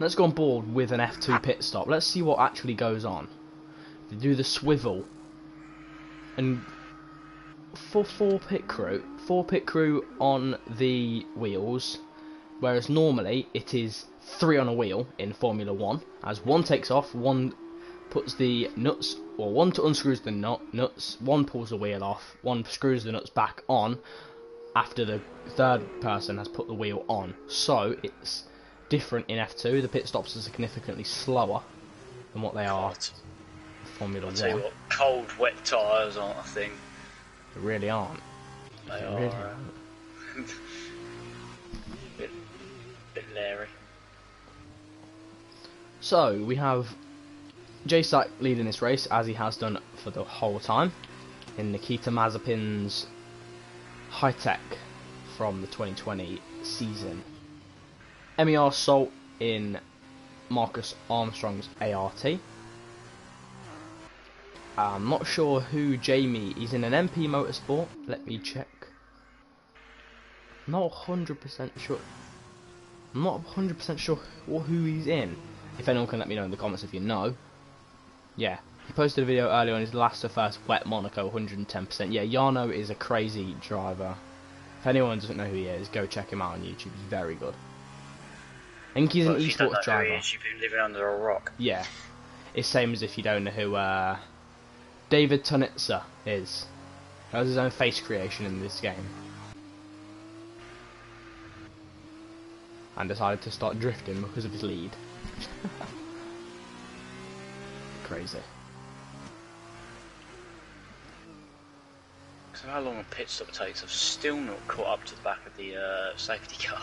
Let's go on board with an F2 pit stop. Let's see what actually goes on. They do the swivel. And for 4 pit crew on the wheels, whereas normally it is 3 on a wheel in Formula 1, as one takes off, one puts the nuts, or one unscrews the nuts, one pulls the wheel off, one screws the nuts back on after the third person has put the wheel on. So it's different in F2. The pit stops are significantly slower than what they are in Formula 1. I'll tell you what, cold, wet tyres aren't a thing. They really aren't. They are really bit leery. So we have JSAC leading this race, as he has done for the whole time, in Nikita Mazepin's high-tech from the 2020 season. MER Salt in Marcus Armstrong's ART. I'm not sure who Jamie is in, an MP Motorsport. Let me check. Not 100% sure. I'm not 100% sure who he's in. If anyone can let me know in the comments if you know. Yeah, he posted a video earlier on his last to first wet Monaco, 110%. Yeah, Jarno is a crazy driver. If anyone doesn't know who he is, go check him out on YouTube. He's very good. I think he's an esports driver. You've been living under a rock. Yeah. It's same as if you don't know who David Tunitzer is. That was his own face creation in this game. And decided to start drifting because of his lead. Crazy. So how long a pit stop takes, I've still not caught up to the back of the safety car.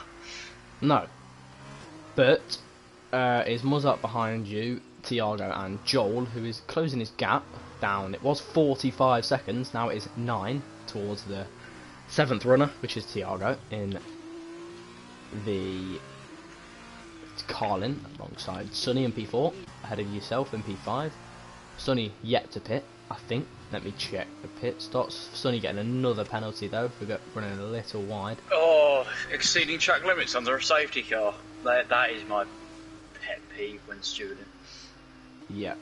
No. But it's Muzz behind you, Tiago and Joel, who is closing his gap down. It was 45 seconds, now it is 9 towards the 7th runner, which is Tiago, in the Carlin, alongside Sonny in P4, ahead of yourself in P5. Sonny yet to pit, I think. Let me check the pit stops. Sonny getting another penalty though for running a little wide. Oh, exceeding track limits under a safety car. That is my pet peeve when stewarding. Yeah.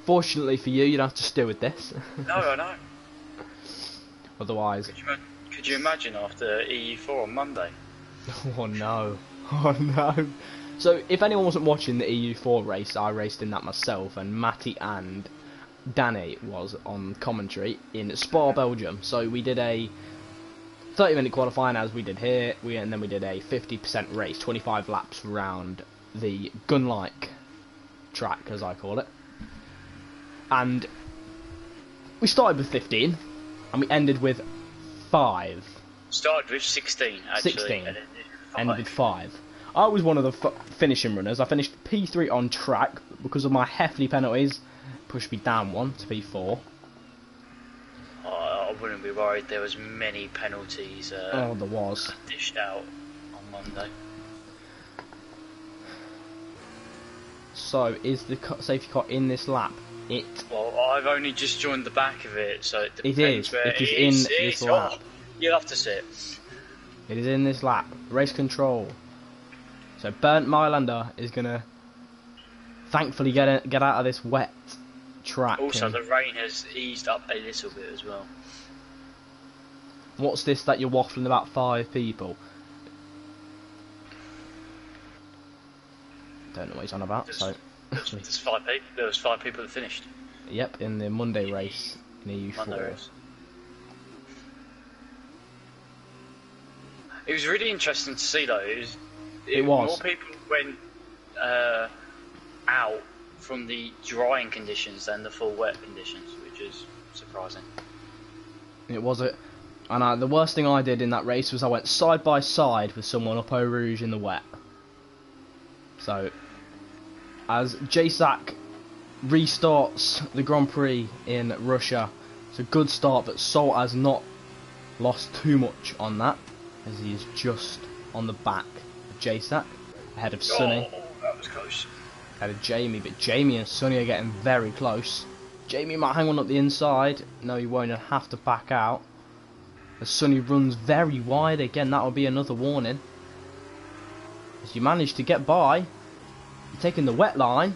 Fortunately for you, you'd have to steward this. No, I know. Otherwise... Could you imagine after EU4 on Monday? Oh no. Oh no. So, if anyone wasn't watching the EU4 race, I raced in that myself, and Matty and Danny was on commentary in Spa, Belgium. So we did a 30-minute qualifying as we did here, and then we did a 50% race, 25 laps around the gun-like track, as I call it. And we started with 15, and we ended with 5. Started with 16, actually. 16. And Ended with 5. I was one of the finishing runners. I finished P3 on track because of my hefty penalties. Pushed me down 1 to P4. I wouldn't be worried. There was many penalties. Oh, there was. Dished out on Monday. So, is the safety car in this lap? Well, I've only just joined the back of it, so it depends is. where It is in this lap. Oh, you'll have to sit. It is in this lap. Race control. So Bernd Mailander is gonna thankfully get out of this wet track. Also, the rain has eased up a little bit as well. What's this that you're waffling about 5 people? Don't know what he's on about. There's 5 people. There was 5 people that finished. Yep, in the Monday race in EU4. Monday race. It was really interesting to see though. It was. More people went out from the drying conditions than the full wet conditions, which is surprising. It was it. And the worst thing I did in that race was I went side by side with someone up Eau Rouge in the wet. So, as JSAC restarts the Grand Prix in Russia, it's a good start, but Salt has not lost too much on that, as he is just on the back of JSAC, ahead of Sonny. Oh, that was close. Ahead of Jamie, but Jamie and Sonny are getting very close. Jamie might hang on up the inside. No, he won't, he'll have to back out. As Sonny runs very wide, again, that will be another warning. As you manage to get by, you're taking the wet line,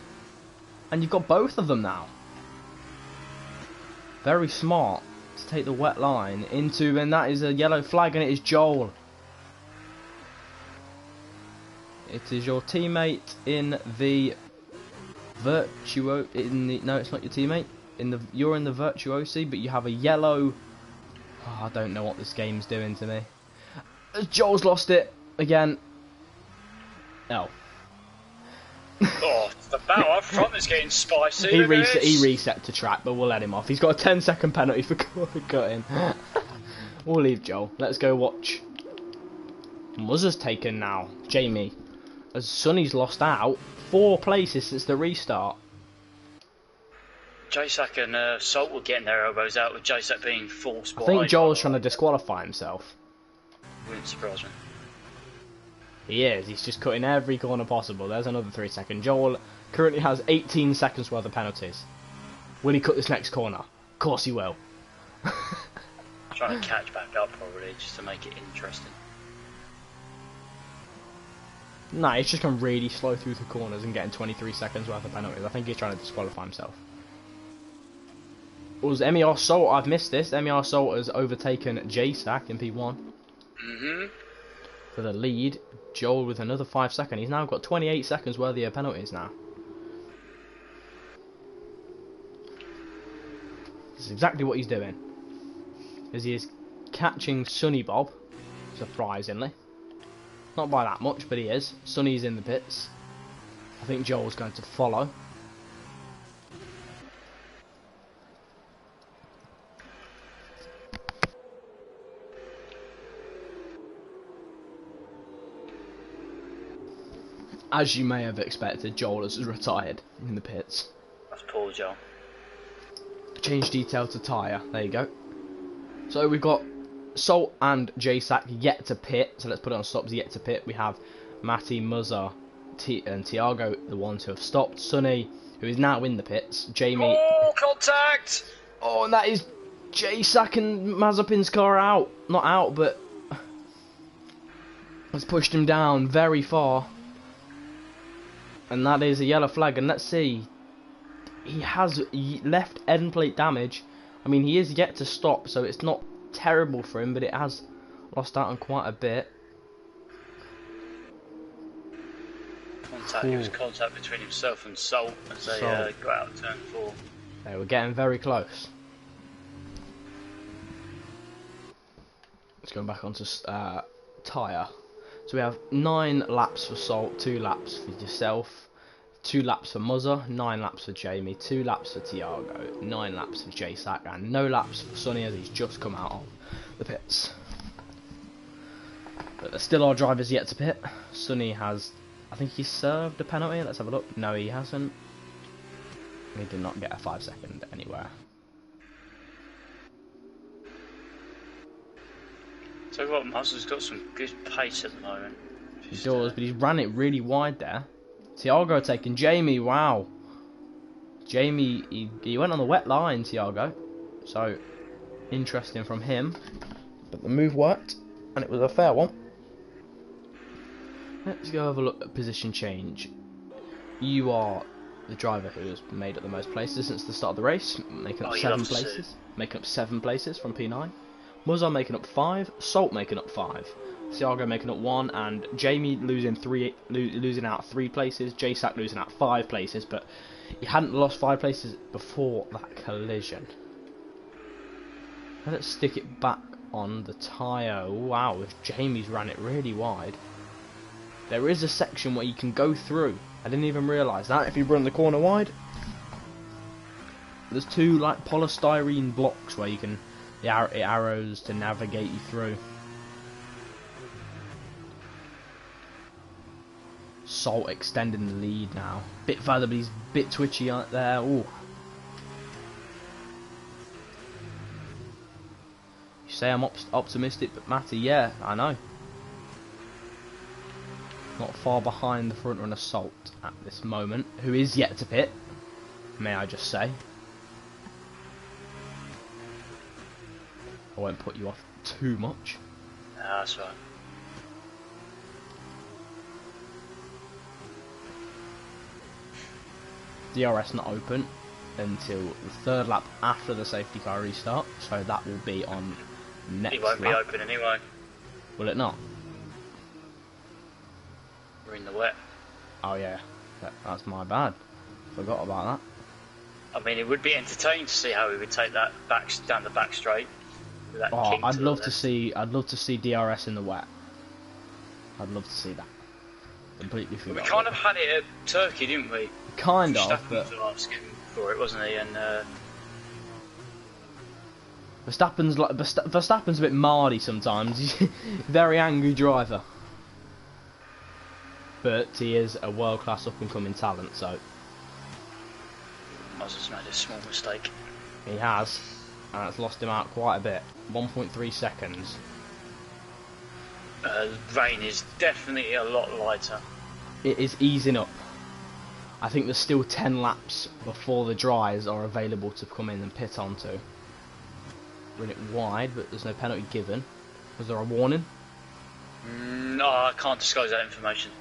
and you've got both of them now. Very smart to take the wet line into, and that is a yellow flag, and it is Joel. It is your teammate in the no, it's not your teammate. You're in the Virtuosi, but you have a yellow. Oh, I don't know what this game's doing to me. Joel's lost it again. Oh. Oh, the battle up front is getting spicy. He reset to track, but we'll let him off. He's got a 10-second penalty for cutting. We'll leave Joel. Let's go watch. Muzzer's taken now. Jamie. As Sonny's lost out 4 places since the restart. JSAC and Salt were getting their elbows out, with JSAC being forced by... I think Joel's trying to disqualify himself. Wouldn't surprise me. He is. He's just cutting every corner possible. There's another 3 seconds. Joel currently has 18 seconds worth of penalties. Will he cut this next corner? Of course he will. Trying to catch back up probably, just to make it interesting. Nah, he's just going really slow through the corners and getting 23 seconds worth of penalties. I think he's trying to disqualify himself. Was MER Salt? I've missed this. MER Salt has overtaken JSAC in P1. For the lead. Joel with another 5 seconds. He's now got 28 seconds worth of penalties now. That's exactly what he's doing. Because he is catching Sonny Bob, surprisingly. Not by that much, but he is. Sonny's in the pits. I think Joel's going to follow. As you may have expected, Joel has retired in the pits. That's poor Joel. Change detail to tyre. There you go. So we've got Salt and JSAC yet to pit. So let's put it on stops yet to pit. We have Matty, Muzza, and Tiago, the ones who have stopped. Sonny, who is now in the pits. Jamie. Oh, contact! Oh, and that is JSAC and Mazepin's car out. Not out, but has pushed him down very far. And that is a yellow flag. And let's see. He has left end plate damage. I mean, he is yet to stop, so it's not terrible for him, but it has lost out on quite a bit. It was contact between himself and Salt as they got out of turn 4. They were getting very close. Let's go back onto tyre. So we have 9 laps for Salt, 2 laps for yourself, 2 laps for Muzza, 9 laps for Jamie, 2 laps for Tiago, 9 laps for JSAC, and no laps for Sonny as he's just come out of the pits. But there's still our drivers yet to pit. Sonny has, I think he served a penalty. Let's have a look. No, he hasn't. He did not get a 5-second anywhere. So what, Muzza's got some good pace at the moment. He does, but he's ran it really wide there. Tiago taking Jamie, wow. Jamie, he went on the wet line, Tiago. So, interesting from him. But the move worked, and it was a fair one. Let's go have a look at position change. You are the driver who has made up the most places since the start of the race, making up 7 places. Making up 7 places from P9. Muzza making up 5, Salt making up 5. Tiago making up 1, and Jamie losing out 3 places, JSAC losing out 5 places, but he hadn't lost 5 places before that collision. Let's stick it back on the tyre. Wow, if Jamie's ran it really wide. There is a section where you can go through. I didn't even realise that. If you run the corner wide, there's 2 like polystyrene blocks where you can the arrows to navigate you through. Salt extending the lead now. Bit further, but he's a bit twitchy out there. Ooh. You say I'm optimistic, but Matty, yeah, I know. Not far behind the front runner Salt at this moment, who is yet to pit, may I just say. I won't put you off too much. No, that's right. DRS not open until the 3rd lap after the safety car restart, so that will be on next lap. It won't be open anyway. Will it not? We're in the wet. Oh yeah, that's my bad. Forgot about that. I mean, it would be entertaining to see how he would take that down the back straight. With that oh, kick I'd love to see DRS in the wet. I'd love to see that. Completely forgot. We kind of had it at Turkey, didn't we? Kind of, but was asking for it, wasn't he? And Verstappen's a bit mardy sometimes. He's a very angry driver, but he is a world-class up-and-coming talent. So Muzza's made a small mistake. He has, and that's lost him out quite a bit. 1.3 seconds. Rain is definitely a lot lighter. It is easing up. I think there's still 10 laps before the dries are available to come in and pit onto. Run it wide, but there's no penalty given. Was there a warning? No, I can't disclose that information.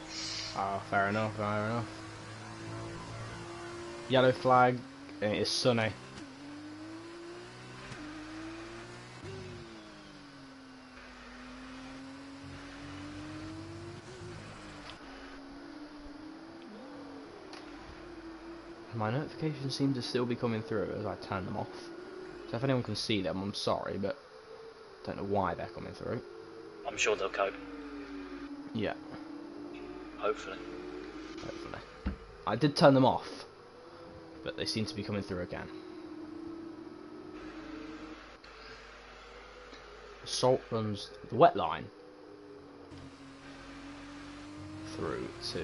Oh, fair enough, fair enough. Yellow flag, and it is Sonny. My notifications seem to still be coming through as I turn them off. So if anyone can see them, I'm sorry, but don't know why they're coming through. I'm sure they'll cope. Yeah. Hopefully. Hopefully. I did turn them off, but they seem to be coming through again. Salt runs the wet line through to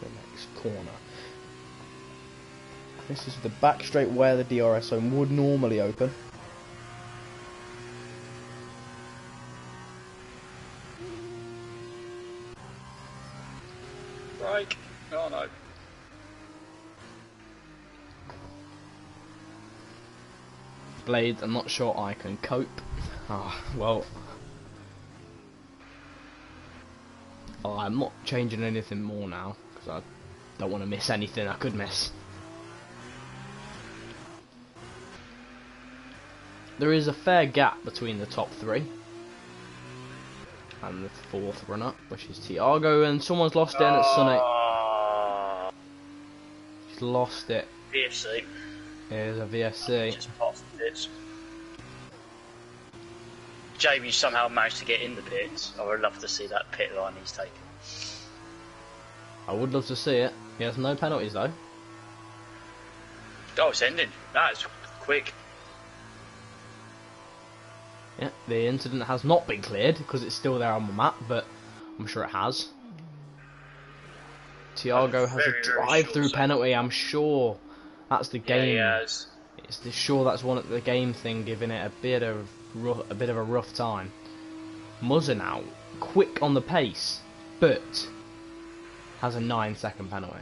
the next corner. This is the back straight where the DRS zone would normally open. Break. Oh no. Blades, I'm not sure I can cope. Ah, well. I'm not changing anything more now, because I don't want to miss anything I could miss. There is a fair gap between the top three and the fourth runner, which is Tiago, and someone's lost it, and it's Sonny. He's lost it. VFC. Here's a VFC. Just past the pits. Jamie somehow managed to get in the pits. I would love to see that pit line he's taken. I would love to see it. He has no penalties though. Oh, it's ending. That's quick. Yeah, the incident has not been cleared because it's still there on the map, but I'm sure it has. Tiago has a drive-through penalty. I'm sure that's the game. Yeah, he has. Sure, that's one of the game thing, giving it a bit of a rough time. Muzza now, quick on the pace, but has a 9-second penalty.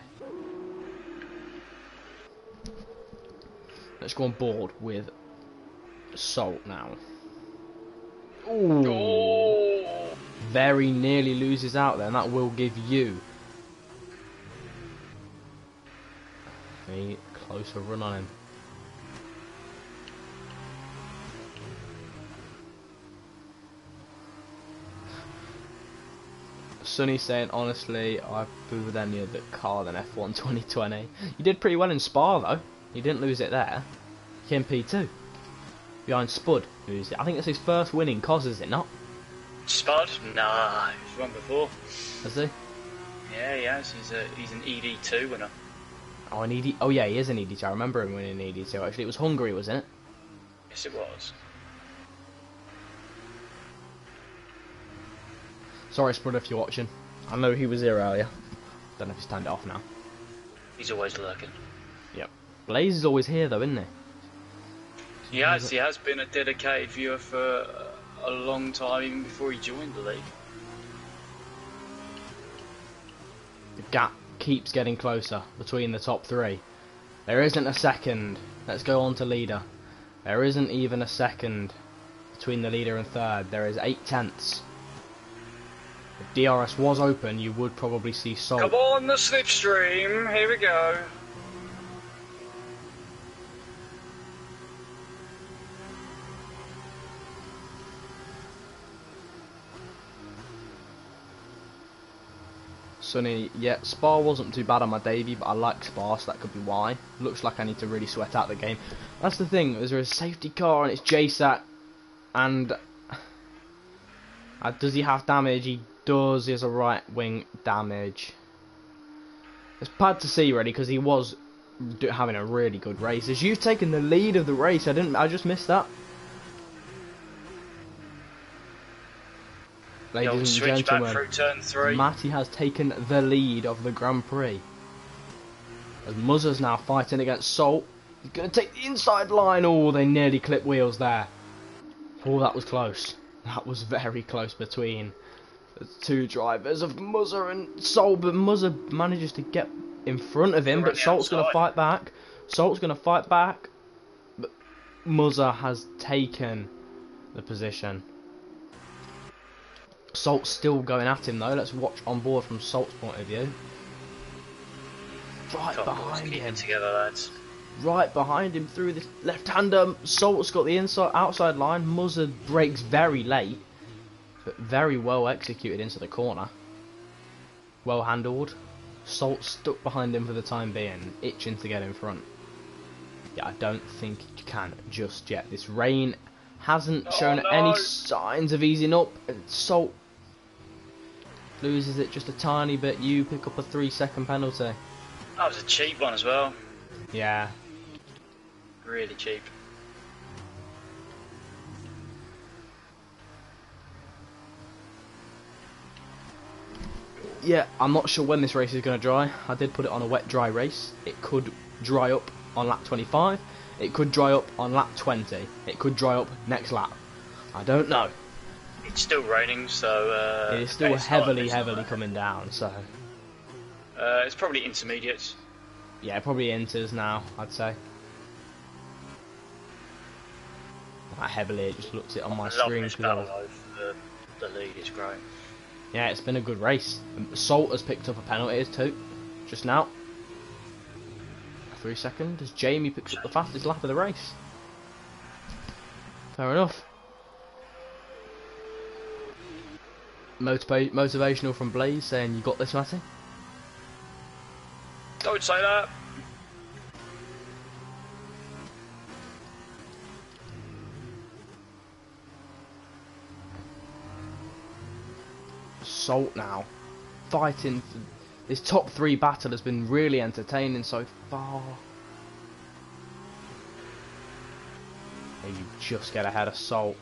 Let's go on board with Salt now. Ooh. Oh. Very nearly loses out there, and that will give you a closer run on him. Sonny saying, honestly, I booed any other car than F1 2020. You did pretty well in Spa though. You didn't lose it there. You came P2. Behind Spud, who's, I think it's his first win in COS, is it not? Spud? Nah, he's won before. Has he? Yeah, he has. He's an ED2 winner. Oh, an ED. Oh yeah, he is an ED2. I remember him winning an ED2. Actually, it was Hungary, wasn't it? Yes, it was. Sorry, Spud, if you're watching. I know he was here earlier. Don't know if he's turned it off now. He's always lurking. Yep. Blaze is always here though, isn't he? He has been a dedicated viewer for a long time, even before he joined the league. The gap keeps getting closer between the top three. There isn't a second. Let's go on to leader. There isn't even a second between the leader and third. There is 8 tenths. If DRS was open, you would probably see Salt. Come on, the slipstream. Here we go. Sonny, yeah, Spa wasn't too bad on my debut, but I like Spa, so that could be why. Looks like I need to really sweat out the game. That's the thing, is there a safety car and it's JSAT, and does he have damage? He does. He has a right wing damage. It's bad to see, really, because he was having a really good race. As you've taken the lead of the race, I just missed that. Ladies and gentlemen, through turn 3. Matty has taken the lead of the Grand Prix. As Muzza's now fighting against Salt. He's going to take the inside line. Oh, they nearly clipped wheels there. Oh, that was close. That was very close between the two drivers of Muzza and Salt. But Muzza manages to get in front of him. But Salt's going to fight back. Salt's going to fight back. But Muzza has taken the position. Salt's still going at him though. Let's watch on board from Salt's point of view. Right behind him. Together, lads. Right behind him through the left-hander. Salt's got the outside line. Muzza brakes very late, but very well executed into the corner. Well handled. Salt stuck behind him for the time being, itching to get in front. Yeah, I don't think you can just yet. This rain hasn't shown no. any signs of easing up, and Salt loses it just a tiny bit. You pick up a 3-second penalty. That was a cheap one as well. Yeah. Really cheap. Yeah, I'm not sure when this race is going to dry. I did put it on a wet-dry race. It could dry up on lap 25. It could dry up on lap 20. It could dry up next lap. I don't know. It's still raining, so... it is still heavily coming down, so... it's probably intermediates. Yeah, probably enters now, I'd say. That heavily, it just looks it on my screen. This battle over the lead is great. Yeah, it's been a good race. Salt has picked up a penalty too, just now. 3 seconds as Jamie picks up the fastest lap of the race. Fair enough. Motivational from Blaze saying, "You got this, Matty." Don't say that. Salt now fighting for this top 3 battle has been really entertaining so far. And you just get ahead of Salt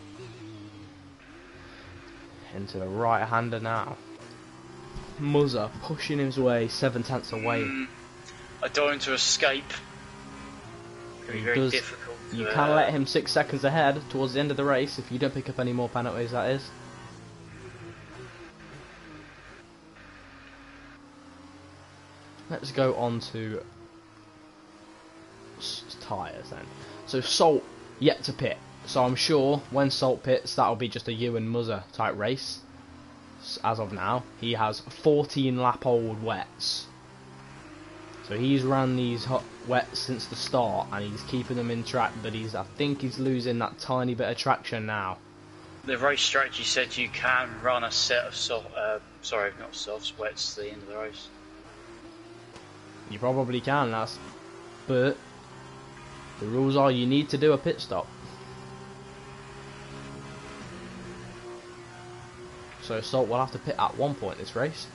into the right hander now. Muzza pushing his way 7/10 away. I don't want to escape. It's going to be very difficult. You can let him 6 seconds ahead towards the end of the race if you don't pick up any more penalties, that is. Let's go on to tyres then. So Salt yet to pit. So I'm sure when Salt pits, that'll be just a you and Muzza type race. As of now, he has 14 lap old wets. So he's ran these hot wets since the start, and he's keeping them in track. But I think he's losing that tiny bit of traction now. The race strategy said you can run a set of not softs, wets to the end of the race. You probably can, but the rules are you need to do a pit stop. So Salt will have to pit at one point this race.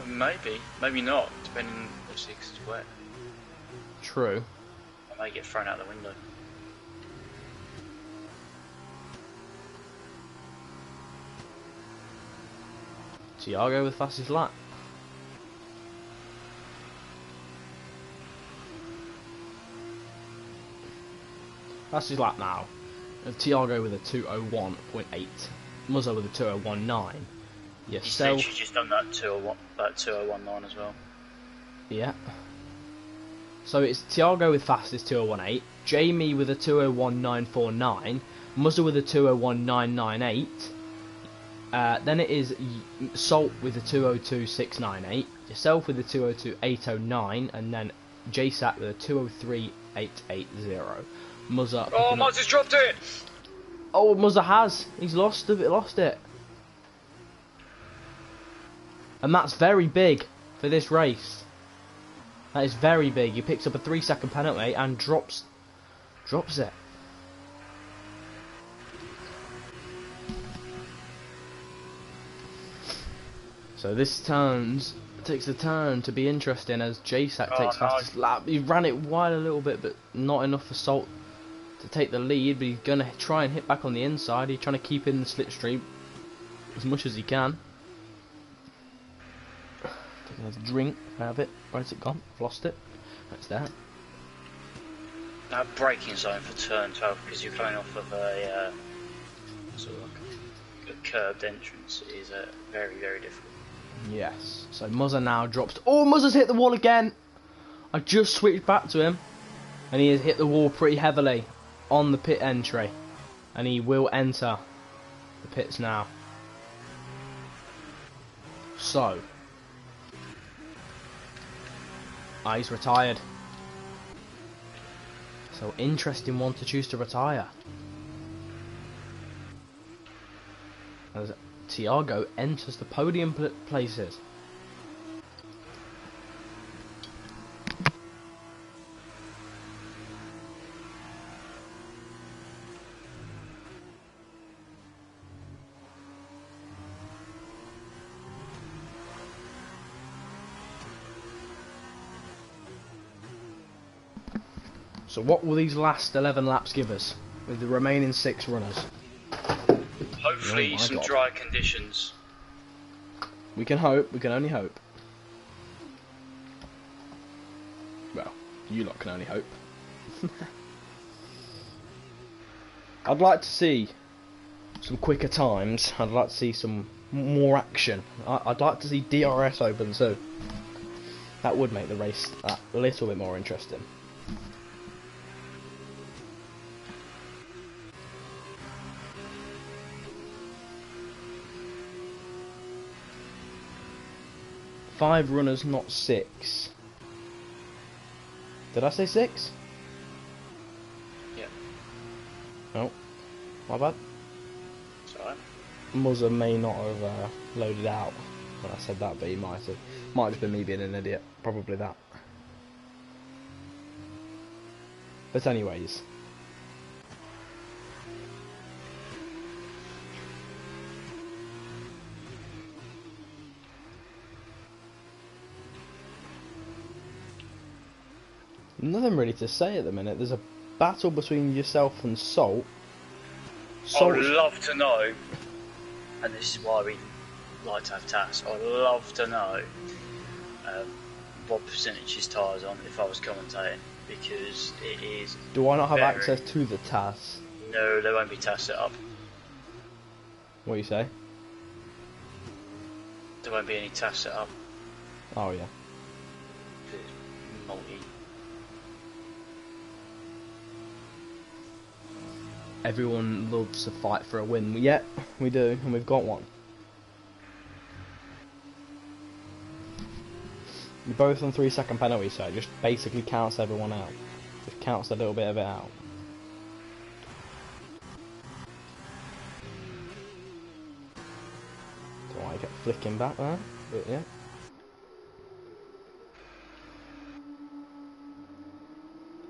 Maybe not, depending obviously because it's wet. True. I may get thrown out the window. Tiago with fastest lap. Fastest lap now. Tiago with a 2:01.8. Muzza with a 2:01.9. He's literally just done that 2:01.9 as well. Yeah. So it's Tiago with fastest 2:01.8. Jamie with a 2:01.949. Muzza with a 2:01.998. Then it is Salt with a 2:02.698. Yourself with a 2:02.809. And then JSAT with a 2:03.880. Muzza. Oh, Muzza's dropped it! Oh, Muzza has. He's lost it. And that's very big for this race. That is very big. He picks up a 3-second penalty and drops it. So this takes a turn to be interesting as JSAC takes fastest lap. He ran it wide a little bit, but not enough for Salt to take the lead. But he's going to try and hit back on the inside. He's trying to keep in the slipstream as much as he can. Taking a drink out of it. Where's it gone? I've lost it. That's there. That braking zone for turn 12, because you're coming off of a sort of like a curved entrance, is very, very difficult. Yes. So Muzza now drops. Oh, Muzza's hit the wall again. I just switched back to him, and he has hit the wall pretty heavily on the pit entry, and he will enter the pits now. So, he's retired. So interesting one to choose to retire. As Tiago enters the podium places. So what will these last 11 laps give us with the remaining 6 runners? Hopefully Oh my some God. dry conditions. We can hope. We can only hope. Well, you lot can only hope. I'd like to see some quicker times. I'd like to see some more action. I'd like to see DRS open too. That would make the race a little bit more interesting. Five runners, not 6. Did I say 6? Yeah. Oh, my bad. It's alright. Muzzer may not have loaded out when I said that, but he might have. Might have just been me being an idiot. Probably that. But anyways. Nothing really to say at the minute. There's a battle between yourself and Salt. I would love to know, and this is why we like to have TAS, I'd love to know what percentage his tyres on if I was commentating, because it is... Do I not have access to the TAS? No, there won't be TAS set up. What do you say? There won't be any TAS set up. Oh yeah. It's multi. Everyone loves to fight for a win. Yeah, we do, and we've got one. You're both on 3-second penalty, so it just basically counts everyone out. Just counts a little bit of it out. Don't want to get flicking back there, but yeah.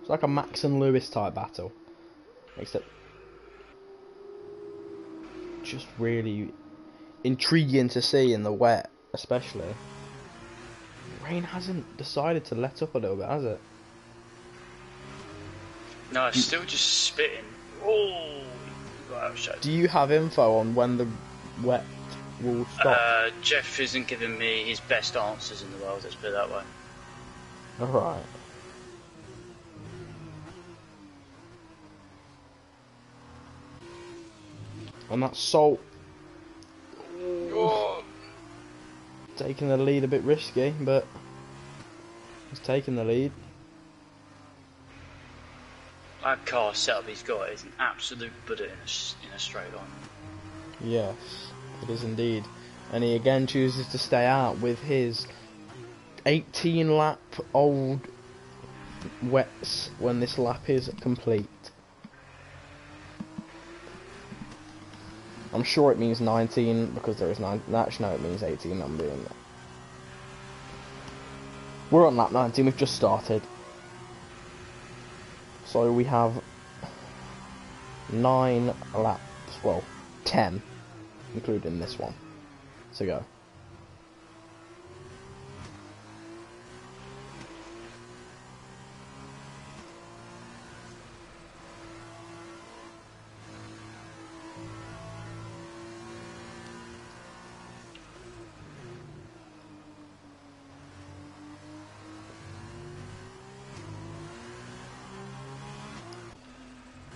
It's like a Max and Lewis type battle, except just really intriguing to see in the wet, especially. Rain hasn't decided to let up a little bit, has it? No, it's still just spitting. Oh, wow, do you have info on when the wet will stop? Jeff isn't giving me his best answers in the world, let's put it that way. Alright. And that Salt taking the lead a bit risky, but he's taking the lead. That car setup he's got is an absolute Buddha in a straight line. Yes, it is indeed. And he again chooses to stay out with his 18 lap old wets when this lap is complete. I'm sure it means 19 because there is 9. Actually, no, it means 18. I'm doing that. We're on lap 19. We've just started. So we have 9 laps. Well, 10, including this one, to go.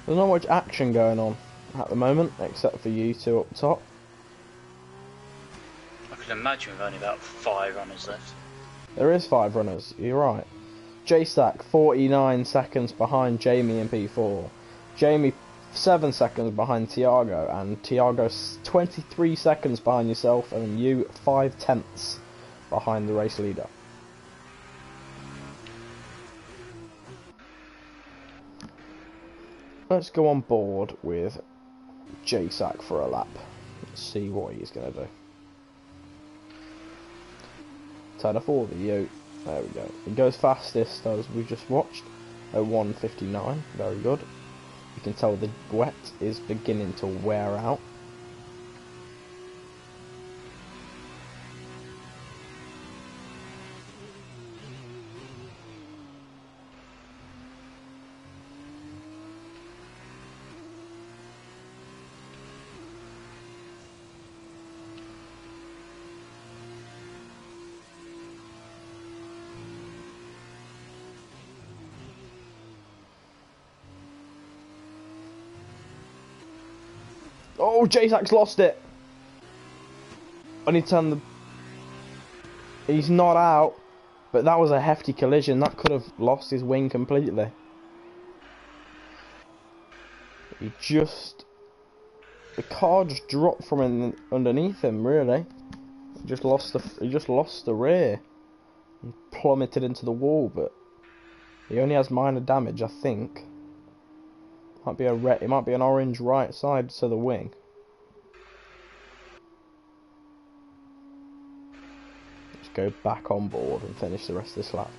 There's not much action going on at the moment, except for you two up top. I can imagine we've only about 5 runners left. There is 5 runners, you're right. J-Stack 49 seconds behind Jamie in P4. Jamie 7 seconds behind Tiago, and Tiago 23 seconds behind yourself, and you 5/10 behind the race leader. Let's go on board with J-Sack for a lap. Let's see what he's going to do. Turn a 4, there we go. He goes fastest as we just watched, at 1:59, very good. You can tell the wet is beginning to wear out. Oh, J-Sack's lost it. I need to turn the... He's not out. But that was a hefty collision. That could have lost his wing completely. He just... The car just dropped from underneath him, really. He just lost the rear. And plummeted into the wall, but... He only has minor damage, I think. Might be it might be an orange right side to the wing. Let's go back on board and finish the rest of this lap.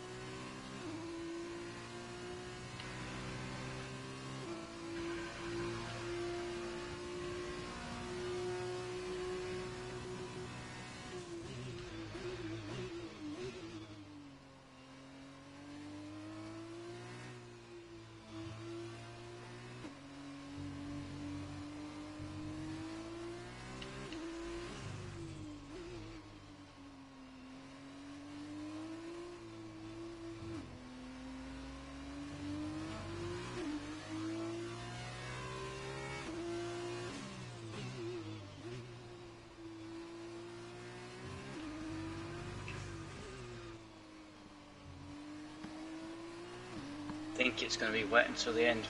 I think it's going to be wet until the end.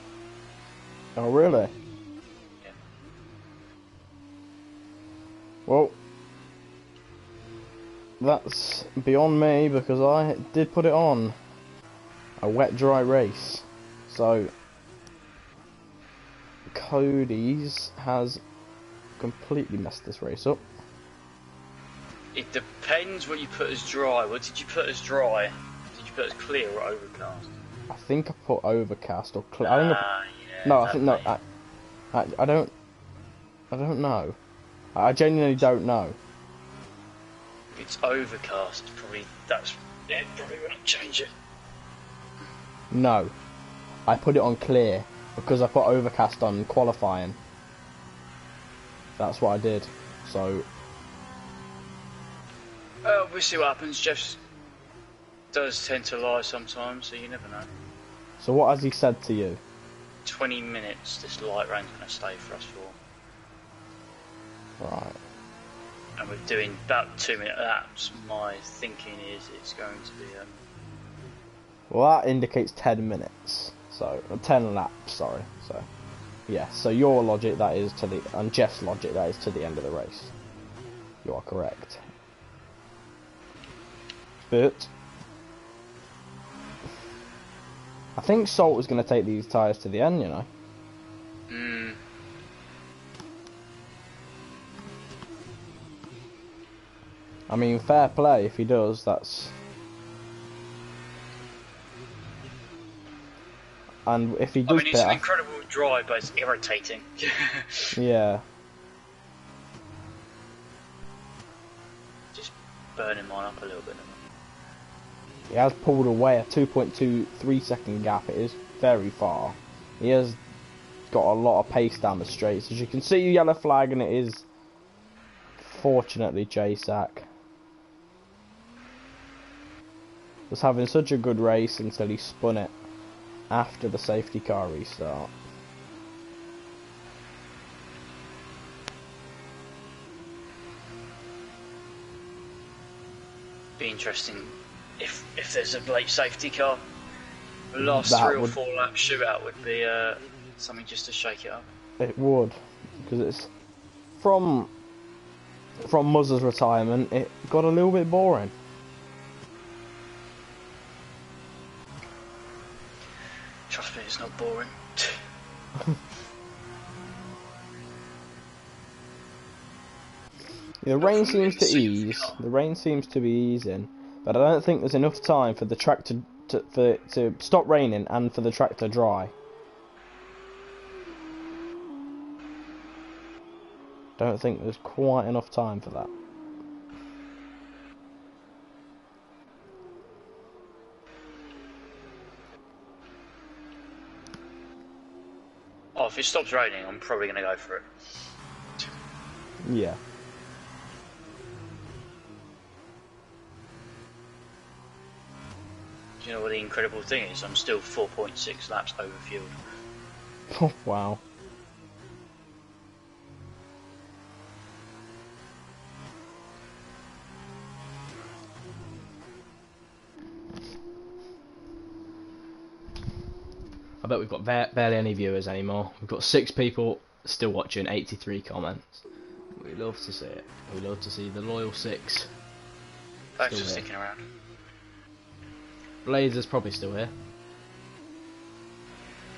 Oh, really? Yeah. Well, that's beyond me because I did put it on a wet dry race. So Cody's has completely messed this race up. It depends what you put as dry. What did you put as dry? Did you put as clear or overcast? I think I put overcast or clear. Yeah, no, I think no. I don't know. I genuinely don't know. If it's overcast, probably probably won't change it. No, I put it on clear because I put overcast on qualifying. That's what I did. So we'll see what happens. Jeff does tend to lie sometimes, so you never know. So what has he said to you? 20 minutes this light rain's going to stay for us for. Right. And we're doing about 2-minute laps. My thinking is it's going to be... Well, that indicates 10 minutes. So, 10 laps, sorry. So, yeah, so your logic, that is to the... And Jeff's logic, that is to the end of the race. You are correct. But... I think Salt is going to take these tyres to the end, you know. I mean, fair play if he does, that's... And if he does I mean, it's an incredible drive, but it's irritating. Yeah. Just burning mine up a little bit. He has pulled away a 2.23 second gap. It is very far. He has got a lot of pace down the straights. As you can see, yellow flag, and it is fortunately J-Sack. Was having such a good race until he spun it after the safety car restart. Be interesting if there's a late safety car. The last That 3 or 4 lap shootout would be something just to shake it up. It would, because it's from Muzz's retirement. It got a little bit boring. Trust me, it's not boring. The rain seems to ease. The rain seems to be easing, but I don't think there's enough time for the track to stop raining and for the track to dry. Don't think there's quite enough time for that. Oh, if it stops raining, I'm probably going to go for it. Yeah. Do you know what the incredible thing is? I'm still 4.6 laps over fueled. Oh, wow. bet we've got barely any viewers anymore. We've got 6 people still watching, 83 comments. We love to see it. We love to see the loyal 6. Thanks for sticking around. Blaze is probably still here.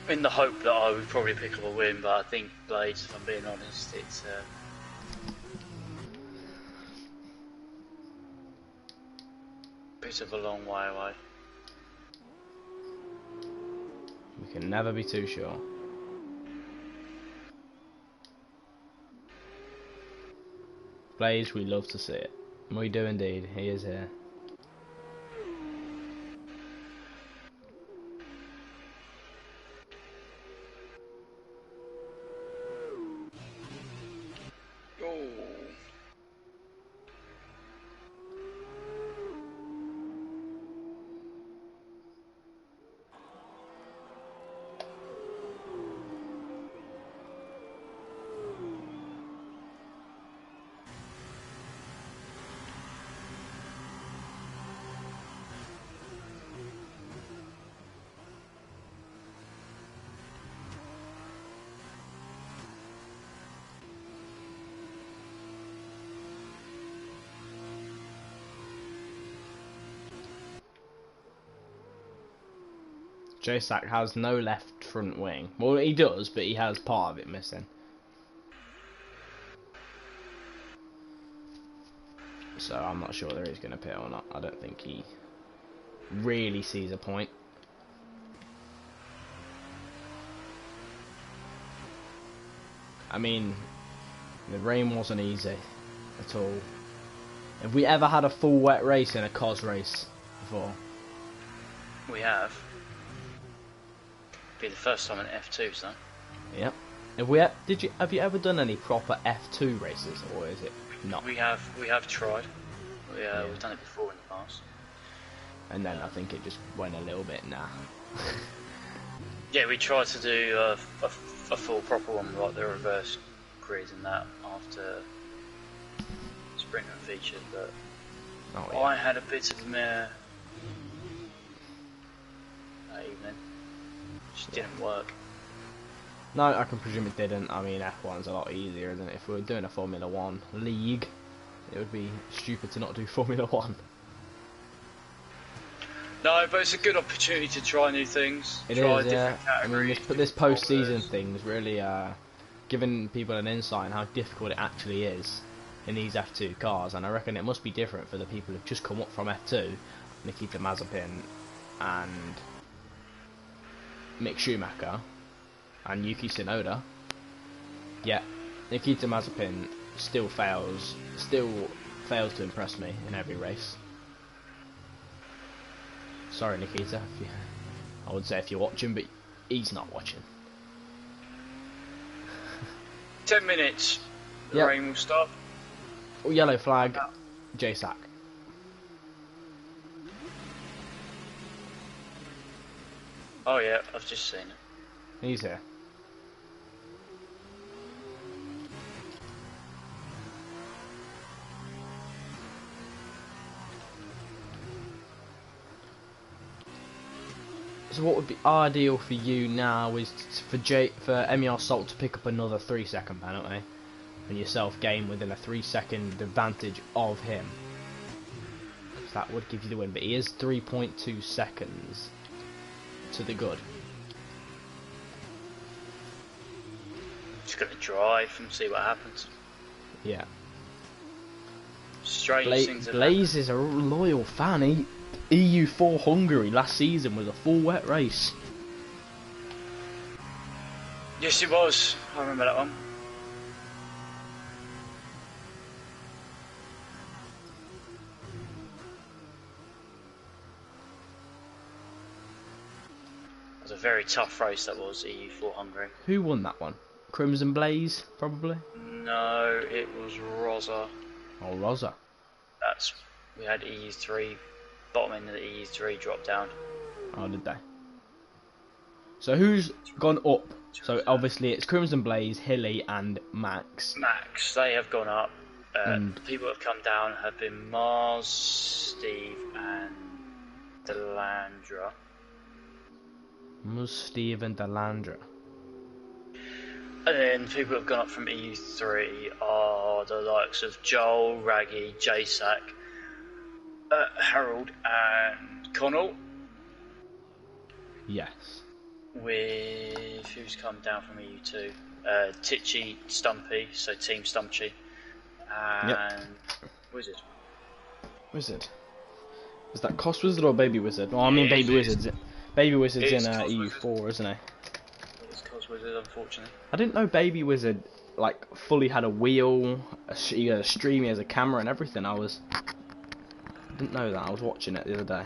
In the hope that I would probably pick up a win, but I think Blades, if I'm being honest, it's a bit of a long way away. We can never be too sure. Blaze, we love to see it. We do indeed. He is here. J-Sack has no left front wing. Well, he does, but he has part of it missing. So I'm not sure whether he's going to pit or not. I don't think he really sees a point. I mean, the rain wasn't easy at all. Have we ever had a full wet race in a COS race before? We have. Be the first time in F2s though. Yep. Have you ever done any proper F2 races, or is it not? We have tried. We've done it before in the past. And then I think it just went a little bit nah. Yeah, we tried to do a full proper one, like the reverse grid and that after sprint and featured, but I had a bit of a mare that evening. Just didn't work. No, I can presume it didn't. I mean, F1's a lot easier, isn't it? If we were doing a Formula 1 league, it would be stupid to not do Formula 1. No, but it's a good opportunity to try new things. It try is, yeah. I mean, this post-season thing is really giving people an insight on how difficult it actually is in these F2 cars, and I reckon it must be different for the people who've just come up from F2, Nikita Mazepin and Mick Schumacher and Yuki Tsunoda. Yeah, Nikita Mazepin still fails to impress me in every race. Sorry, Nikita. I would say if you're watching, but he's not watching. 10 minutes. The rain will stop. Oh, yellow flag. J-Sack. Oh yeah, I've just seen it. He's here. So what would be ideal for you now is for MER Salt to pick up another 3-second penalty and yourself gain within a 3-second advantage of him. That would give you the win, but he is 3.2 seconds to the good. Just gonna drive and see what happens. Yeah. Strange things. Blaze is a loyal fan. EU4 Hungary last season was a full wet race. Yes, it was. I remember that one. It was a very tough race, that was, EU4 Hungary. Who won that one? Crimson Blaze, probably? No, it was Rosa. Oh, Rosa. We had EU3, bottom end of the EU3 drop down. Oh, did they? So who's gone up? So obviously it's Crimson Blaze, Hilly and Max. They have gone up. The people that have come down have been Mars, Steve and Delandra. Steven Delandra. And then people who have gone up from EU3 are the likes of Joel, Raggy, JSAC, Harold and Connell. Yes. With who's come down from EU2? Titchy, Stumpy, so Team Stumpy, and Wizard. Wizard. Is that Cost Wizard or Baby Wizard? Well, I mean Baby Wizard's. Baby Wizard's in EU4, isn't he? It's Cost Wizard, unfortunately. I didn't know Baby Wizard like fully had a wheel, he had a stream, he has a camera and everything. I didn't know that. I was watching it the other day.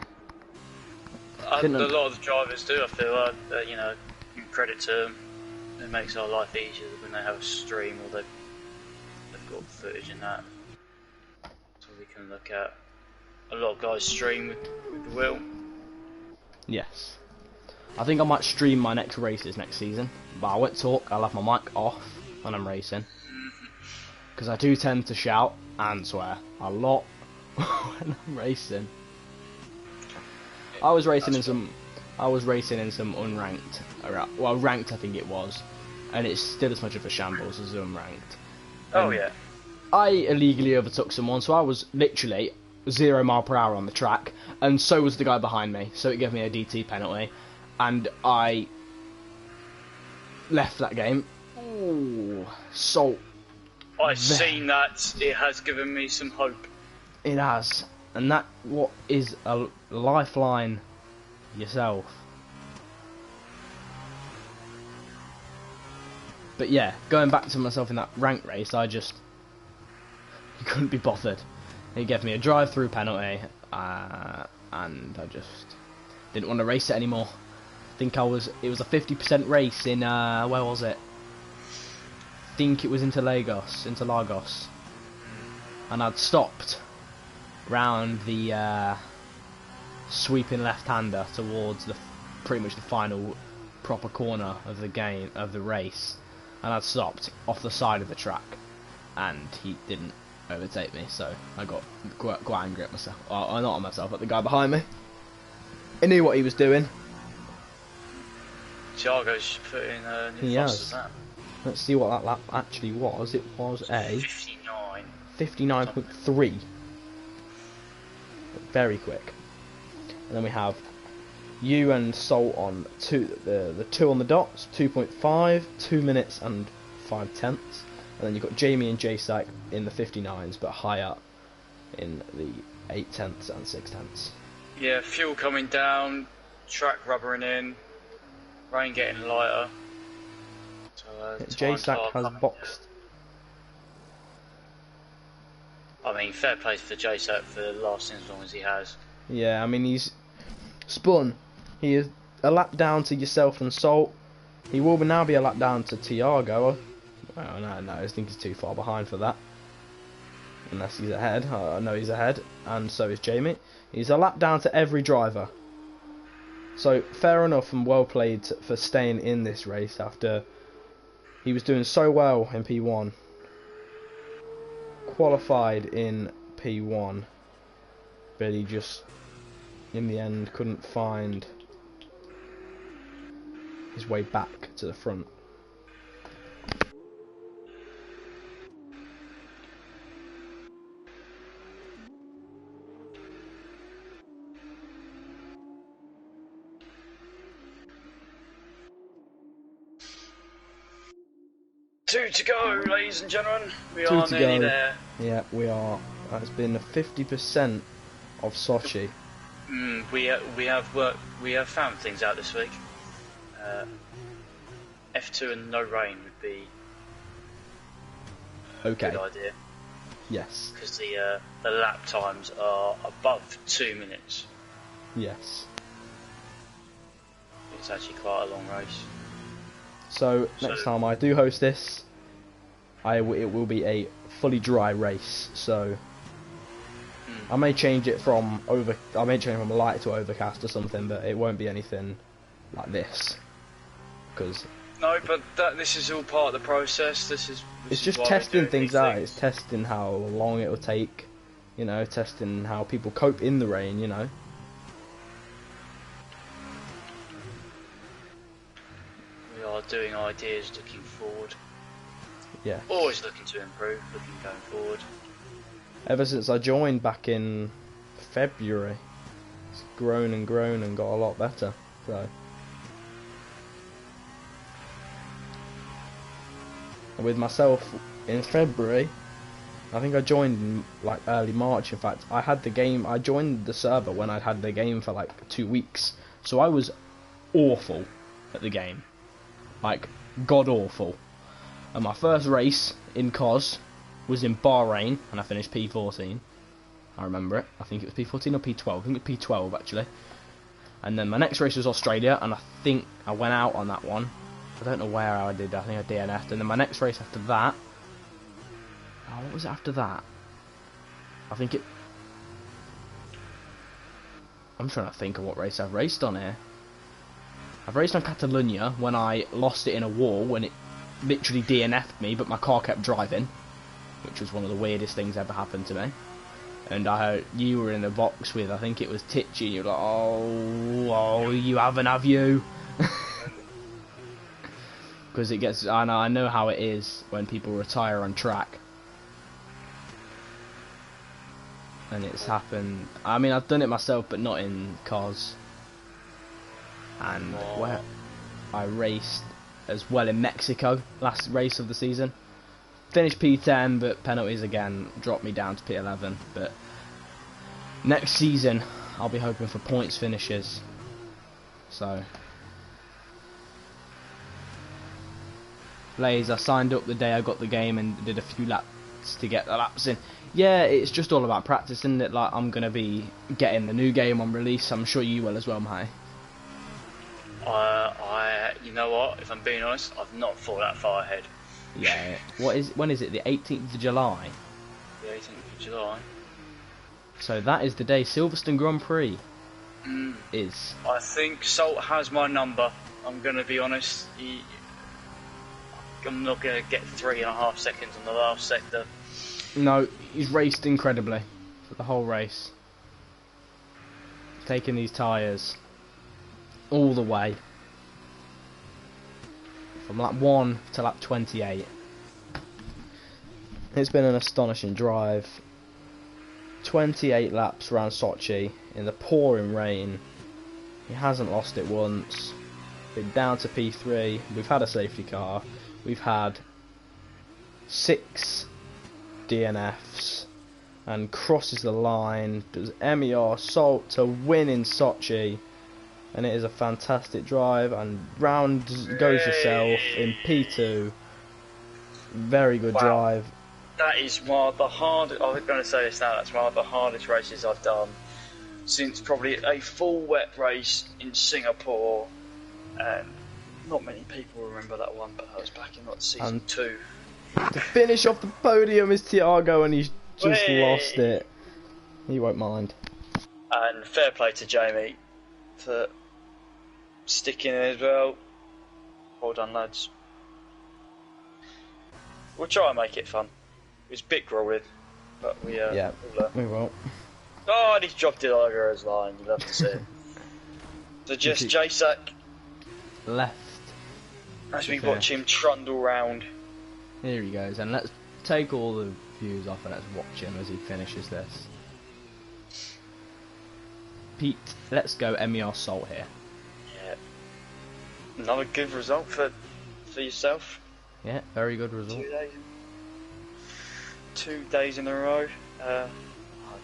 A lot of the drivers do. I feel like, you know, credit to them. It makes our life easier when they have a stream or they've got footage in that, so we can look at. A lot of guys stream with the wheel. Yes. I think I might stream my next races next season, but I won't talk. I'll have my mic off when I'm racing, because I do tend to shout and swear a lot when I'm racing. I was racing in some unranked, well, ranked I think it was, and it's still as much of a shambles as unranked. Oh yeah. I illegally overtook someone, so I was literally 0 mile per hour on the track, and so was the guy behind me, so it gave me a DT penalty, and I left that game. Ooh, so I've seen that. It has given me some hope. It has, and that what is a lifeline yourself. But yeah, going back to myself in that rank race, I just couldn't be bothered. He gave me a drive-through penalty, and I just didn't want to race it anymore. I think it was a 50% race in, where was it? I think it was into Lagos, and I'd stopped round the sweeping left-hander towards pretty much the final proper corner of the race, and I'd stopped off the side of the track, and he didn't overtake me, so I got quite angry at myself. Or not at myself, at the guy behind me. He knew what he was doing. Thiago's put in new fastest lap. Let's see what that lap actually was. It was a 59.3. Very quick. And then we have you and Sol on the two on the dots, 2.5, 2 minutes and 5 tenths. And then you've got Jamie and JSAC in the 59s, but higher in the 8 tenths and 6 tenths. Yeah, fuel coming down, track rubbering in, rain getting lighter. So, JSAC has boxed. I mean, fair play for JSAC for lasting as long as he has. Yeah, I mean, he's spun. He is a lap down to yourself and Salt. He will now be a lap down to Thiago. Oh, no, I think he's too far behind for that. Unless he's ahead. I know he's ahead, and so is Jamie. He's a lap down to every driver. So, fair enough and well played for staying in this race after he was doing so well in P1. Qualified in P1. But he just, in the end, couldn't find his way back to the front. Two to go, ladies and gentlemen. We are nearly there. Yeah, we are. That's been 50% of Sochi. We have found things out this week. F2 and no rain would be okay. a good idea. Yes. Because the lap times are above 2 minutes. Yes. It's actually quite a long race. So next time I do host this, it will be a fully dry race. So I may change it from light to overcast or something, but it won't be anything like this. Because no, but this is all part of the process. It's just testing things out. It's testing how long it will take. You know, testing how people cope in the rain. You know. doing ideas, looking forward. Yeah. Always looking to improve, looking going forward. Ever since I joined back in February, it's grown and grown and got a lot better. So. And with myself in February, I think I joined in like early March. In fact, I had the game. I joined the server when I'd had the game for like 2 weeks. So I was awful at the game, like god awful. And my first race in COS was in Bahrain, and I finished P14. I remember it. I think it was P14 or P12. I think it was P12 actually. And then my next race was Australia, and I think I went out on that one. I don't know where I did. I think I DNF'd. And then my next race after that. Oh, what was it after that? I think it. I'm trying to think of what race I've raced on here. I've raced on Catalonia when I lost it in a wall when it literally DNF'd me, but my car kept driving, which was one of the weirdest things ever happened to me. And I heard you were in the box with, I think it was Titchy, and you were like, oh, you haven't, have you? Because it gets, I know how it is when people retire on track. And it's happened. I mean, I've done it myself, but not in cars. And where I raced as well in Mexico, last race of the season. Finished P10, but penalties again dropped me down to P11. But next season, I'll be hoping for points finishes. So, Lays, I signed up the day I got the game and did a few laps to get the laps in. Yeah, it's just all about practice, isn't it? Like, I'm going to be getting the new game on release. I'm sure you will as well, mate. You know what? If I'm being honest, I've not thought that far ahead. Yeah. When is it? The 18th of July? The 18th of July. So that is the day Silverstone Grand Prix is. I think Salt has my number. I'm going to be honest. I'm not going to get 3.5 seconds on the last sector. No, he's raced incredibly for the whole race. Taking these tyres all the way. From lap 1 to lap 28. It's been an astonishing drive. 28 laps around Sochi in the pouring rain. He hasn't lost it once. Been down to P3. We've had a safety car. We've had 6 DNFs. And crosses the line. Does MER Salt to win in Sochi. And it is a fantastic drive, and round goes yourself in P2. Very good drive. That is one of the hardest, I was going to say this now, that's one of the hardest races I've done since probably a full wet race in Singapore. And not many people remember that one, but that was back in like season 2. To finish off the podium is Tiago, and he's just lost it. He won't mind. And fair play to Jamie for sticking in as well. Well done, lads. We'll try and make it fun. It was a bit grueling, but we will. Oh, and he's dropped it over his line. You love to see it. So just J-Sack left as we watch him trundle round. Here he goes, and let's take all the views off and let's watch him as he finishes this. Pete, let's go MER Salt here. Yeah. Another good result for yourself. Yeah, very good result. 2 days in a row. I'm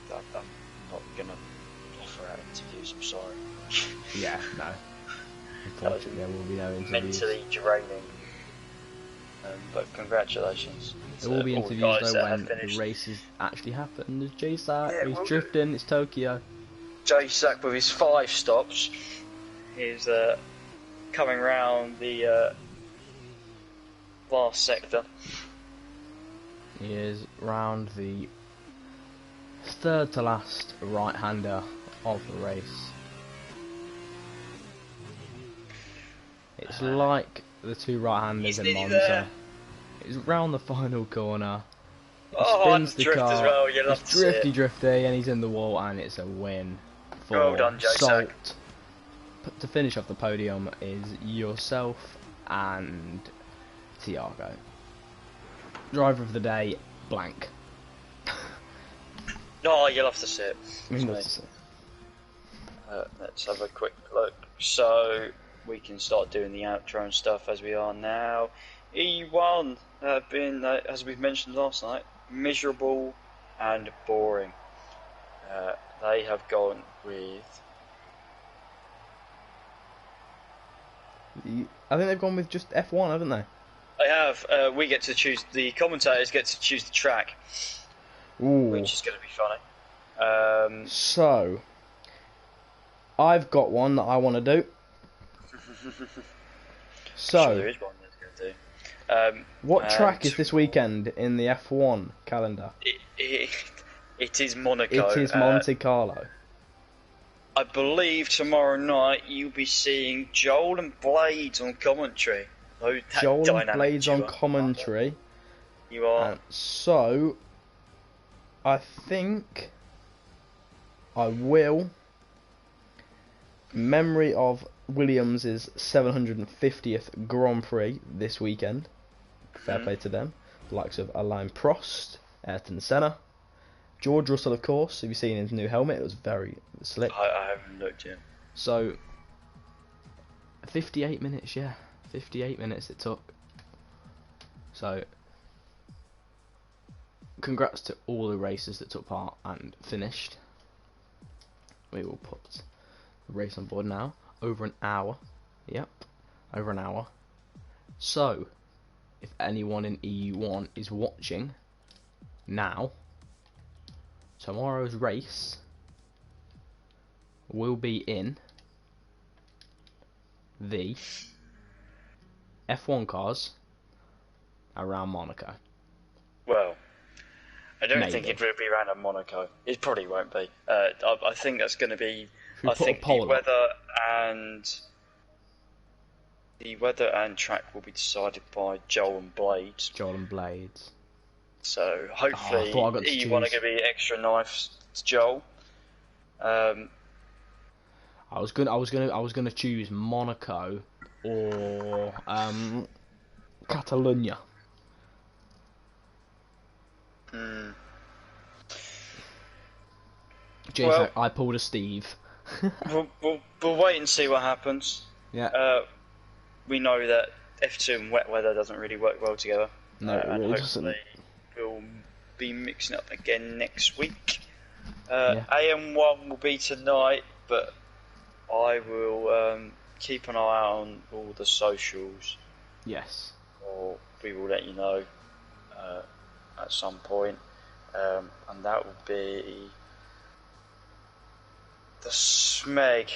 not going to offer out interviews, I'm sorry. Yeah, no. Unfortunately, there will be no interviews. Mentally draining. But congratulations. There will be interviews though when the races actually happen. There's J-Sack, he's drifting, it's Tokyo. J-Sack with his 5 stops is coming round the last sector. He is round the third to last right-hander of the race. It's like the 2 right-handers in Monza. It's round the final corner. He spins the car. As well. It's drifty, and he's in the wall, and it's a win for well done, Salt. To finish off the podium is yourself and Tiago. Driver of the day, blank. No, you'll have to see it. Let's Let's have a quick look. So we can start doing the outro and stuff as we are now. E1 have been, as we mentioned last night, miserable and boring. They have gone with. I think they've gone with just F1, haven't they? They have. We get to choose. The commentators get to choose the track, Ooh. which is going to be funny. So, I've got one that I want to do. So, sure there is one that's going to do. What track is this weekend in the F1 calendar? It is Monaco. It is Monte Carlo. I believe tomorrow night you'll be seeing Joel and Blades on commentary. Joel and Blades on commentary. You are. So, I think I will, in memory of Williams' 750th Grand Prix this weekend, fair play to them, the likes of Alain Prost, Ayrton Senna, George Russell, of course. Have you seen his new helmet? It was very slick. I haven't looked yet. So, 58 minutes, yeah. 58 minutes it took. So, congrats to all the racers that took part and finished. We will put the race on board now. Over an hour. Yep, over an hour. So, if anyone in EU1 is watching now, tomorrow's race will be in the F1 cars around Monaco. Well, I don't Maybe. think it will be around at Monaco. It probably won't be. I think that's going to be. I think the weather and track will be decided by Joel and Blades. Joel and Blades. So hopefully I got to you want to give me extra knives to Joel. I was gonna choose Monaco or Catalonia. Jason, Well, I pulled a Steve. we'll wait and see what happens. Yeah. We know that F2 and wet weather doesn't really work well together. No, it really doesn't. Hopefully we'll be mixing up again next week. Yeah. AM1 will be tonight, but I will keep an eye out on all the socials. Yes. Or we will let you know at some point. And that will be the Smeg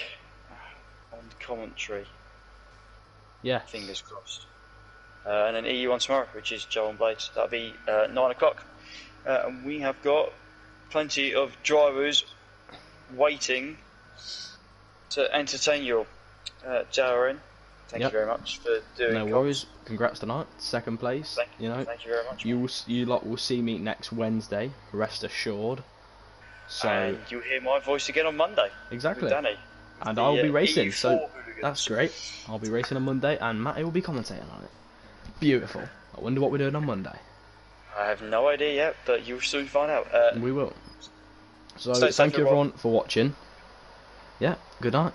on commentary. Yeah. Fingers crossed. And then EU1 tomorrow, which is Joel and Blades. That'll be 9 o'clock. And we have got plenty of drivers waiting to entertain you all. Darren, thank you very much for doing it. No worries. Congrats tonight. Second place. Thank you very much. You lot will see me next Wednesday. Rest assured. So and you'll hear my voice again on Monday. Exactly. With Danny. And I'll be racing. EU4 So hooligans. that's great. I'll be racing on Monday, and Matty will be commentating on it. Beautiful. I wonder what we're doing on Monday. I have no idea yet, but you'll soon find out. We will. So stay safe, thank you everyone for watching. Yeah. Good night.